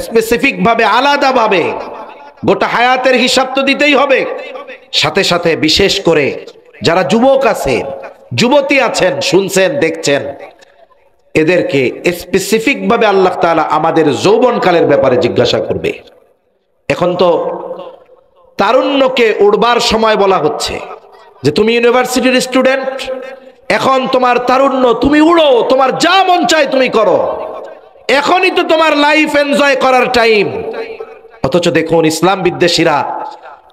S1: স্পেসিফিক ভাবে, আলাদা ভাবে। গোটা হায়াতের হিসাব তো দিতেই হবে, সাথে সাথে বিশেষ করে যারা যুবক আছেন, যুবতী আছেন, শুনছেন, দেখছেন, এদেরকে স্পেসিফিক ভাবে আল্লাহ তাআলা আমাদের যৌবনকালের ব্যাপারে জিজ্ঞাসা করবে। এখন তো তারুণ্যকে উড়বার সময় বলা হচ্ছে যে তুমি ইউনিভার্সিটির স্টুডেন্ট, এখন তোমার তারুণ্য, তুমি উড়ো, তোমার যা মন চায় তুমি করো, এখনই তো তোমার লাইফ এনজয় করার টাইম। অথচ দেখুন ইসলাম বিদ্বেষীরা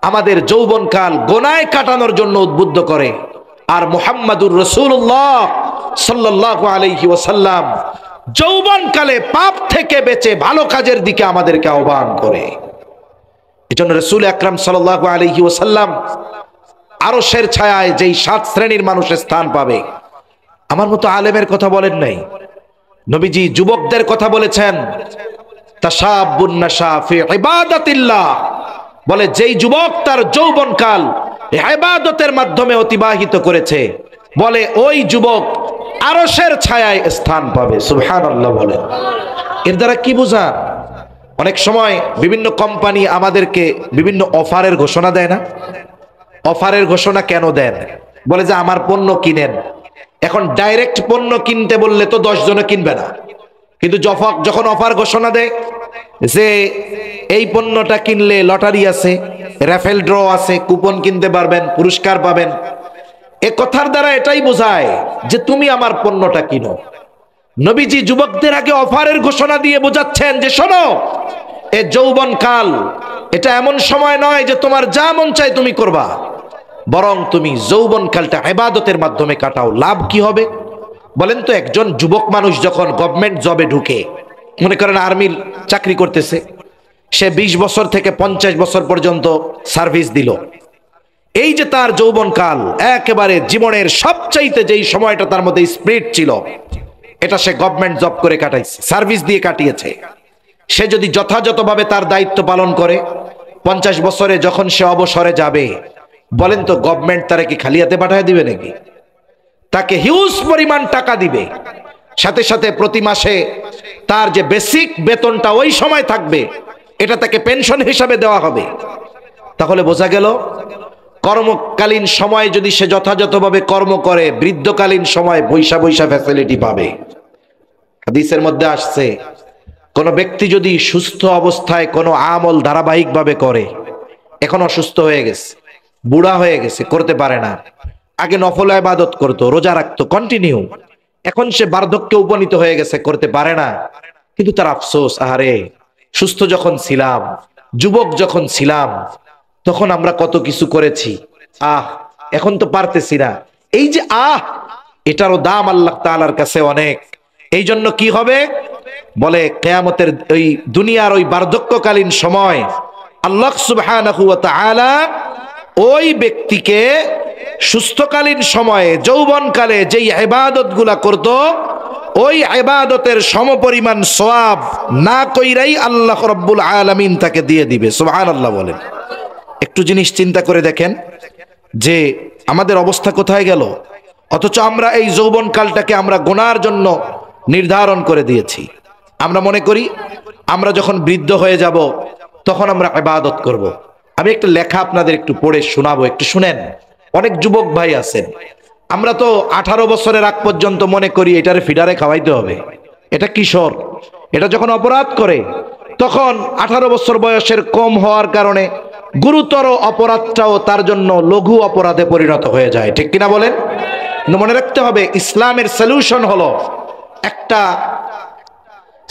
S1: আমাদের যৌবনকাল গোনায় কাটানোর জন্য উদ্বুদ্ধ করে, আর মুহাম্মাদুর রাসূলুল্লাহ সাল্লাল্লাহু আলাইহি ওয়াসাল্লাম যৌবনকালে পাপ থেকে বেঁচে ভালো কাজের দিকে আমাদেরকে আহ্বান করে। এজন্য রাসূল আকরাম সাল্লাল্লাহু আলাইহি ওয়াসাল্লাম আরশের ছায়ায় যেই 7 শ্রেণীর মানুষের স্থান পাবে, আমার মতো আলেমের কথা বলেন নাই, নবীজি যুবকদের কথা বলেছেন। তাশাবুন নাশা ফি ইবাদাতিল্লাহ, বলে যেই যুবক তার যৌবনকাল ইবাদতের মাধ্যমে অতিবাহিত করেছে, বলে ওই যুবক আরশের ছায়ায় স্থান পাবে। সুবহানাল্লাহ বলেন। এর দ্বারা কি বোঝান? অনেক সময় বিভিন্ন কোম্পানি আমাদেরকে বিভিন্ন অফারের ঘোষণা দেয় না? অফারের ঘোষণা কেন দেন? বলে যে আমার পণ্য কিনেন। এখন ডাইরেক্ট পণ্য কিনতে বললে তো 10 জনে কিনবে না, কিন্তু যখন অফার ঘোষণা দেয় যে এই পণ্যটা কিনলে লটারি আছে, রাফেল ড্র আছে, কুপন কিনতে পারবেন, পুরস্কার পাবেন, এ কথার দ্বারা এটাই বোঝায় যে তুমি আমার পণ্যটা কিনো। নবীজি যুবকদের আগে অফারের ঘোষণা দিয়ে বোঝাচ্ছেন যে শোনো, এ যৌবনকাল এটা এমন সময় নয় যে তোমার যা মন চায় তুমি করবা, বরং তুমি যৌবনকালটা ইবাদতের মাধ্যমে কাটাও। লাভ কি হবে বলেন তো? একজন যুবক মানুষ যখন গভর্নমেন্ট জবে ঢুকে, মনে করেন আর্মির চাকরি করতেছে, সে 20 বছর থেকে 50 বছর পর্যন্ত সার্ভিস দিল। এই যে তার যৌবনকাল, একেবারে জীবনের সবচাইতে যেই সময়টা তার মধ্যে স্পিরিট ছিল, এটা সে গভর্নমেন্ট জব করে কাটাইছে, সার্ভিস দিয়ে কাটিয়েছে। সে যদি যথাযথভাবে তার দায়িত্ব পালন করে 50 বছরে যখন সে অবসরে যাবে, বলেন তো গভর্নমেন্ট তারা কি খালি হাতে পাঠিয়ে দিবে নাকি? তাকে হিউজ পরিমাণ টাকা দিবে, সাথে সাথে প্রতি মাসে তার যে বেসিক বেতনটা ওই সময় থাকবে, এটা তাকে পেনশন হিসাবে দেওয়া হবে। তাহলে বোঝা গেল কর্মকালীন সময় যদি সে যথাযথভাবে কর্ম করে, বৃদ্ধকালীন সময় বৈশা বৈশা ফ্যাসিলিটি পাবে। হাদিসের মধ্যে আসছে, কোন ব্যক্তি যদি সুস্থ অবস্থায় কোনো আমল ধারাবাহিকভাবে করে, এখন অসুস্থ হয়ে গেছে, বুড়া হয়ে গেছে, করতে পারে না, আগে নফল ইবাদত করতো, রোজা রাখতো কন্টিনিউ, এখন সে বার্ধক্যে উপনীত হয়ে গেছে, করতে পারে না, কিন্তু তার আফসোস, আহারে সুস্থ যখন ছিলাম, যুবক যখন ছিলাম, তখন আমরা কত কিছু করেছি, এখন তো পারতেছি না। এই যে এটারও দাম আল্লাহ তাআলার কাছে অনেক। এই জন্য কি হবে বলে, কিয়ামতের ওই দুনিয়ার ওই বার্ধক্যকালীন সময় আল্লাহ সুবহানাহু ওয়া তাআলা ওই ব্যক্তিকে সুস্থকালীন সময়ে যৌবনকালে যেই ইবাদতগুলা করত, ওই ইবাদতের সমপরিমাণ সওয়াব না কইরাই আল্লাহ রাব্বুল আলামিন তাকে দিয়ে দিবে। সুবহানাল্লাহ বলেন। একটু জিনিস চিন্তা করে দেখেন যে আমাদের অবস্থা কোথায় গেল। অথচ আমরা এই যৌবনকালটাকে আমরা গুনার জন্য নির্ধারণ করে দিয়েছি। আমরা মনে করি আমরা যখন বৃদ্ধ হয়ে যাব তখন আমরা ইবাদত করব। আমি একটা লেখা আপনাদের একটু পড়ে শোনাবো, একটু শুনেন। অনেক যুবক ভাই আছেন, আমরা তো 18 বছরের আগ পর্যন্ত মনে করি এটারে ফিডারে খাওয়াইতে হবে, এটা কিশোর, এটা যখন অপরাধ করে তখন 18 বছর বয়সের কম হওয়ার কারণে গুরুতর অপরাধটাও তার জন্য লঘু অপরাধে পরিণত হয়ে যায়। ঠিক কিনা বলেন? মনে রাখতে হবে ইসলামের সলিউশন হলো একটা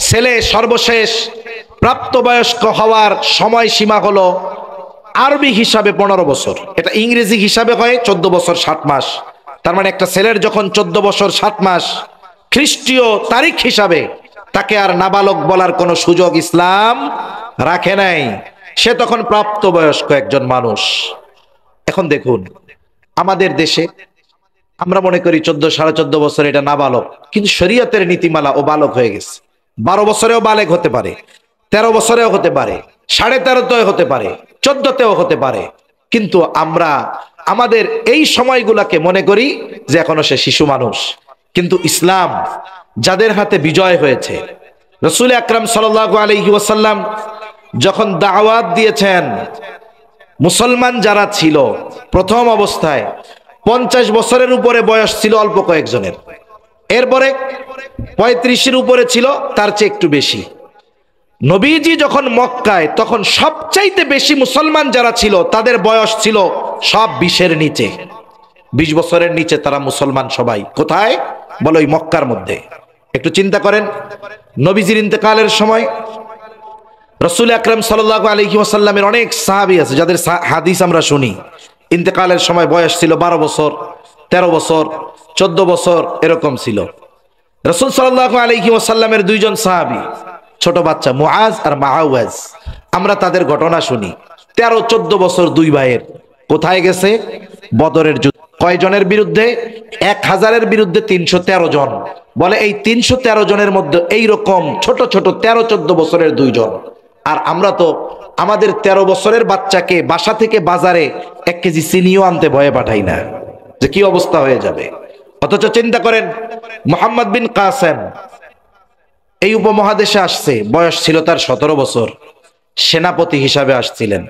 S1: ছেলে সর্বশেষ প্রাপ্তবয়স্ক হওয়ার সময়সীমা হলো আরবি হিসাবে 15 বছর, এটা ইংরেজি হিসাবে হয় 14 বছর 7 মাস। তার মানে একটা ছেলের যখন 14 বছর 7 মাস খ্রিস্টীয় তারিখ হিসাবে, তাকে আর নাবালক বলার কোনো সুযোগ ইসলাম রাখে নাই, সে তখন প্রাপ্তবয়স্ক একজন মানুষ। এখন দেখুন আমাদের দেশে আমরা মনে করি 14 সাড়ে 14 বছর এটা নাবালক, কিন্তু শরীয়তের নীতিমালা ও বালক হয়ে গেছে। 12 বছরেও বালেক হতে পারে, 13 বছরেও হতে পারে, 13.5তেও হতে পারে, 14তেও হতে পারে, কিন্তু আমরা আমাদের এই সময়গুলাকে মনে করি যে এখনো সে শিশু মানুষ। কিন্তু ইসলাম যাদের হাতে বিজয় হয়েছে, রাসূল আকরাম সাল্লাল্লাহু আলাইহি ওয়াসাল্লাম যখন দাওয়াত দিয়েছেন, মুসলমান যারা ছিল প্রথম অবস্থায় 50 বছরের উপরে বয়স ছিল অল্প কয়েকজনের, এরপরে 35-এর উপরে ছিল তার চেয়ে একটু বেশি। নবীজি যখন মক্কায়, তখন সবচাইতে বেশি মুসলমান যারা ছিল তাদের বয়স ছিল সব 20-এর নিচে, 20 বছরের নিচে তারা মুসলমান সবাই। কোথায়? বলো এই মক্কার মধ্যে। একটু চিন্তা করেন, নবীজির ইন্তেকালের সময় রাসূল আকরাম সাল্লাল্লাহু আলাইহি ওয়াসাল্লামের অনেক সাহাবী আছে যাদের হাদিস আমরা শুনি, ইন্তেকালের সময় বয়স ছিল 12 বছর, 13 বছর, 14 বছর এরকম ছিল। রাসূল সাল্লাল্লাহু আলাইহি ওয়াসাল্লামের 2 জন সাহাবী ছোট বাচ্চা, মুআজ আর মাআওয়াজ, আমরা তাদের ঘটনা শুনি। 13-14 বছর 2 ভাইয়ের কোথায় গেছে? বদরের যুদ্ধ। কয়জনের বিরুদ্ধে? 1000-এর বিরুদ্ধে 313 জন। বলে এই 313 জনের মধ্যে এইরকম ছোট ছোট 13-14 বছরের 2 জন। আর আমরা তো আমাদের 13 বছরের বাচ্চাকে বাসা থেকে বাজারে 1 কেজি চিনিও আনতে ভয়ে পাঠাই না, যে কি অবস্থা হয়ে যাবে। অথচ চিন্তা করেন, মুহাম্মদ বিন কাসেম এই উপমহাদেশে আসছে, বয়স ছিল তার 17 বছর, সেনাপতি হিসাবে আসছিলেন।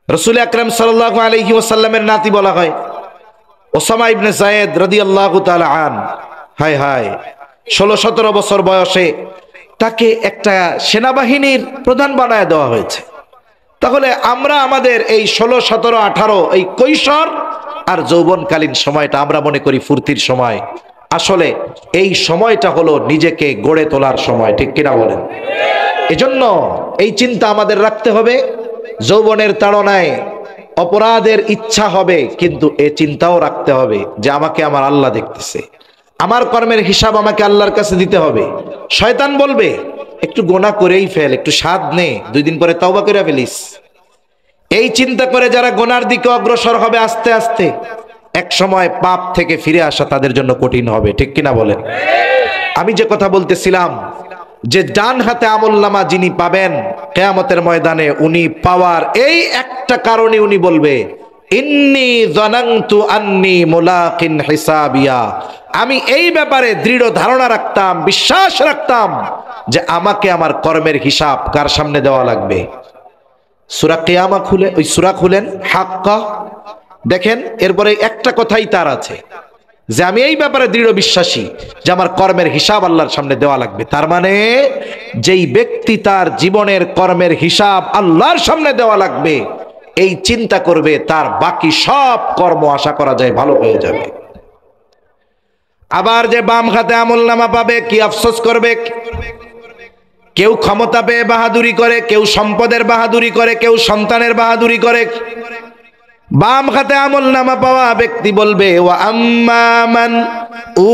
S1: রাসূল আকরাম সাল্লাল্লাহু আলাইহি ওয়াসাল্লামের নাতি বলা হয় ওসামা ইবনে যায়েদ রাদিয়াল্লাহু তাআলা আন। হায় হায়, 16-17 বছর বয়সে তাকে একটা সেনাবাহিনীর প্রধান বানায় দেওয়া হয়েছে। তাহলে আমরা আমাদের এই 16, 17, 18 এই কৈশোর আর যৌবনকালীন সময়টা আমরা মনে করি ফুর্তির সময়, আসলে এই সময়টা হলো নিজেকে গড়ে তোলার সময়, ঠিক কিনা বলেন? এজন্য এই চিন্তা আমাদের রাখতে হবে। যৌবনের তাড়নায় অপরাধের ইচ্ছা হবে, কিন্তু এই চিন্তাও রাখতে হবে যে আমাকে আমার আল্লাহ দেখতেছে, আমার কর্মের হিসাব আমাকে আল্লাহর কাছে দিতে হবে। শয়তান বলবে একটু গোনা করেই ফেল, একটু স্বাদ নে, 2 দিন পরে তওবা করে ফেলিস। এই চিন্তা করে যারা গোনার দিকে অগ্রসর হবে আস্তে আস্তে, এক সময় পাপ থেকে ফিরে আসা তাদের জন্য কঠিন হবে, ঠিক কিনা বলেন? আমি যে কথা বলতেছিলাম যে ডান হাতে আমলনামা যিনি পাবেন কিয়ামতের ময়দানে, উনি পাওয়ার এই একটা কারণে উনি বলবে ইন্নী যানানতু আন্নী মুলাকিন হিসাবিয়া, আমি এই ব্যাপারে দৃঢ় ধারণা রাখতাম, বিশ্বাস রাখতাম যে আমাকে আমার কর্মের হিসাব কার সামনে দেওয়া লাগবে। সূরা কিয়ামা খুলে ওই সূরা খুলেন হাক্কা, দেখেন এরপরে একটা কথাই তার আছে যে আমি এই ব্যাপারে দৃঢ় বিশ্বাসী যে আমার কর্মের হিসাব আল্লাহর সামনে দেওয়া লাগবে। তার মানে যেই ব্যক্তি তার জীবনের কর্মের হিসাব আল্লাহর সামনে দেওয়া লাগবে এই চিন্তা করবে, তার বাকি সব কর্ম আশা করা যায় ভালো হয়ে যাবে। আবার যে বাম হাতে আমলনামা পাবে, কি আফসোস করবে। কেউ ক্ষমতা পেয়ে বাহাদুরি করে, কেউ সম্পদের বাহাদুরি করে, কেউ সন্তানের বাহাদুরি করে। বাম হাতে আমলনামা পাওয়া ব্যক্তি বলবে ওয়া আম্মা মান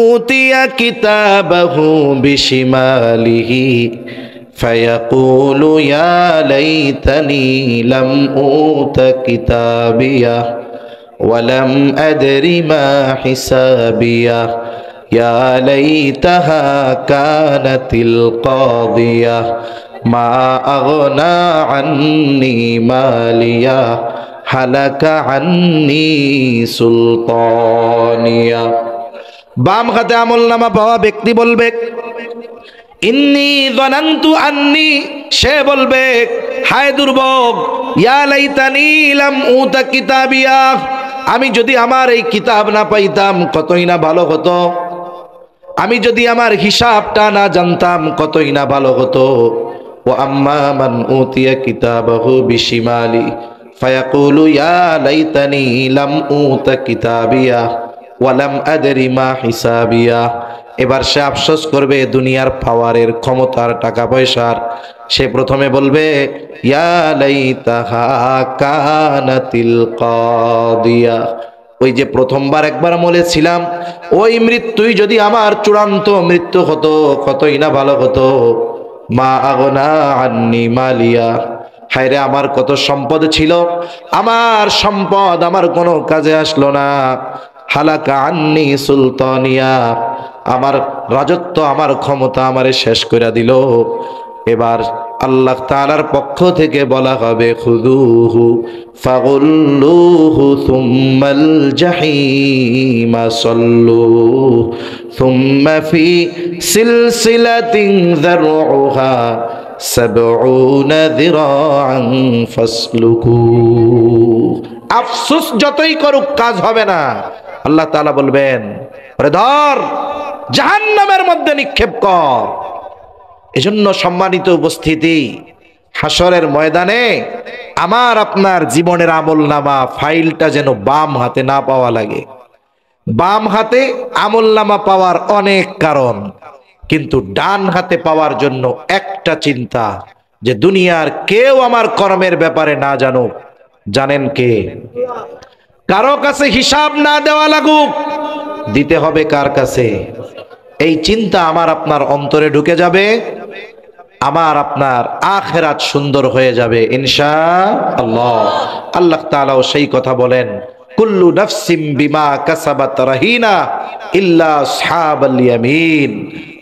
S1: উতিয়া কিতাবাহু বিশিমালিহি ফায়াকুলু ইয়া লাইতানি লাম উতা কিতাবিয়া ওয়া লাম আদরি মা হিসাবিয়া ইয়া লাইতাহা কানাতিল কাদিয়া মা আগনা আন্নি মালিয়া হালাকা আন্নি সুলতানিয়া। বাম হাতে আমলনামা পাওয়া ব্যক্তি বলবে ইন্নী যানানতু আন্নী, সে বলবে হায় দুর্ভোগ, ইয়া লাইতানি লাম উতা কিতাবিয়া, আমি যদি আমার এই কিতাব না পাইতাম কতই না ভালো হতো, আমি যদি আমার হিসাবটা না জানতাম কতই না ভালো হতো। ওয়া আম্মা মান উতিয়া কিতাবাহু বিশিমালি ফায়াকুলু ইয়া লাইতানি লাম উতা কিতাবিয়া ওয়ালাম আদরি মা হিসাবিয়া। এবার সে আফসোস করবে দুনিয়ার পাওয়ারের, ক্ষমতার, টাকা পয়সার। সে প্রথমে বলবে ইয়া লাইতাহা কানাতিল কাদিয়া। ওই যে প্রথমবার একবার বলেছিলাম, ওই মৃত্যুই যদি আমার চূড়ান্ত মৃত্যু হতো কতই না ভালো হতো। মা আগনা আন্নি মালিয়া। হায়রে আমার কত সম্পদ ছিল, আমার সম্পদ আমার কোনো কাজে আসলো না। হালাকা আন্নি সুলতানিয়া। আমার রাজত্ব, আমার ক্ষমতা আমারে শেষ করে দিল। এবার আল্লাহ তাআলার পক্ষ থেকে বলা হবে খুযুহু ফাগুল্লুহু সুম্মাল জাহিমা সাল্লু সুম্মা ফি সিলসিলাতিন যারউহা সাবউনা যিরাআন ফাসলুকু। আফসোস যতই করুক কাজ হবে না। আল্লাহ তাআলা বলবেন ওরে ধর, জাহান্নামের মধ্যে নিক্ষেপ কর। এজন্য সম্মানিত উপস্থিতি, হাসরের ময়দানে আমার আপনার জীবনের আমলনামা ফাইলটা যেন বাম হাতে না পাওয়া লাগে। বাম হাতে আমলনামা পাওয়ার অনেক কারণ, কিন্তু ডান হাতে পাওয়ার জন্য একটা চিন্তা, যে দুনিয়ার কেউ আমার কর্মের ব্যাপারে না জানুক। জানেন কে? কারো কাছে হিসাব না দেওয়া লাগুক, দিতে হবে কার কাছে? এই চিন্তা আমার আপনার অন্তরে ঢুকে যাবে, আমার আপনার আখিরাত সুন্দর হয়ে যাবে ইনশাআল্লাহ। আল্লাহ তাআলাও সেই কথা বলেন, কুল্লু নাফসিম বিমা কাসাবাত রাহিনা ইল্লা আসহাবাল ইয়ামিন।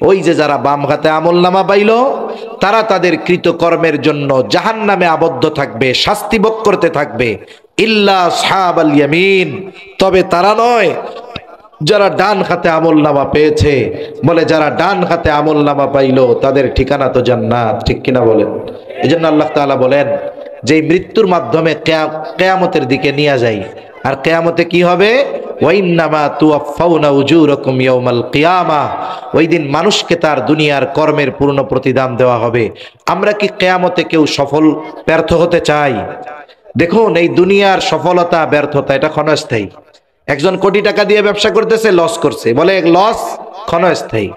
S1: ওই যে যারা বাম হাতে আমলনামা পাইল, তারা তাদের কৃতকর্মের জন্য জাহান্নামে আবদ্ধ থাকবে, শাস্তি ভোগ করতে থাকবে। ইল্লা আসহাবাল ইয়ামিন, তবে তারা নয় যারা ডান হাতে আমলনামা পেয়েছে। বলে যারা ডান হাতে আমলনামা পাইলো তাদের ঠিকানা তো জান্নাত, ঠিক কিনা বলেন? এজন্য আল্লাহ তাআলা বলেন যে মৃত্যুর মাধ্যমে কিয়ামতের দিকে নিয়ে যায়। আর কিয়ামতে কি হবে? ওয়াইন্নামা তুওয়াফাউনা উজুরাকুম ইয়াউমাল কিয়ামাহ। ওই দিন মানুষকে তার দুনিয়ার কর্মের পূর্ণ প্রতিদান দেওয়া হবে। আমরা কি কিয়ামতে কেউ সফল ব্যর্থ হতে চাই? দেখুন, এই দুনিয়ার সফলতা ব্যর্থতা এটা ক্ষণস্থায়ী। একজন কোটি টাকা দিয়ে ব্যবসা করতেছে, লস করছে, বলে লস ক্ষণস্থায়ী।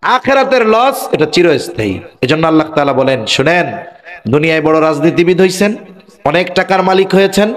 S1: আখিরাতের লস এটা চিরস্থায়ী। এজন্য আল্লাহ তাআলা বলেন শুনেন, দুনিয়ায় বড় রাজনীতিবিদ হইছেন, অনেক টাকার মালিক হয়েছেন,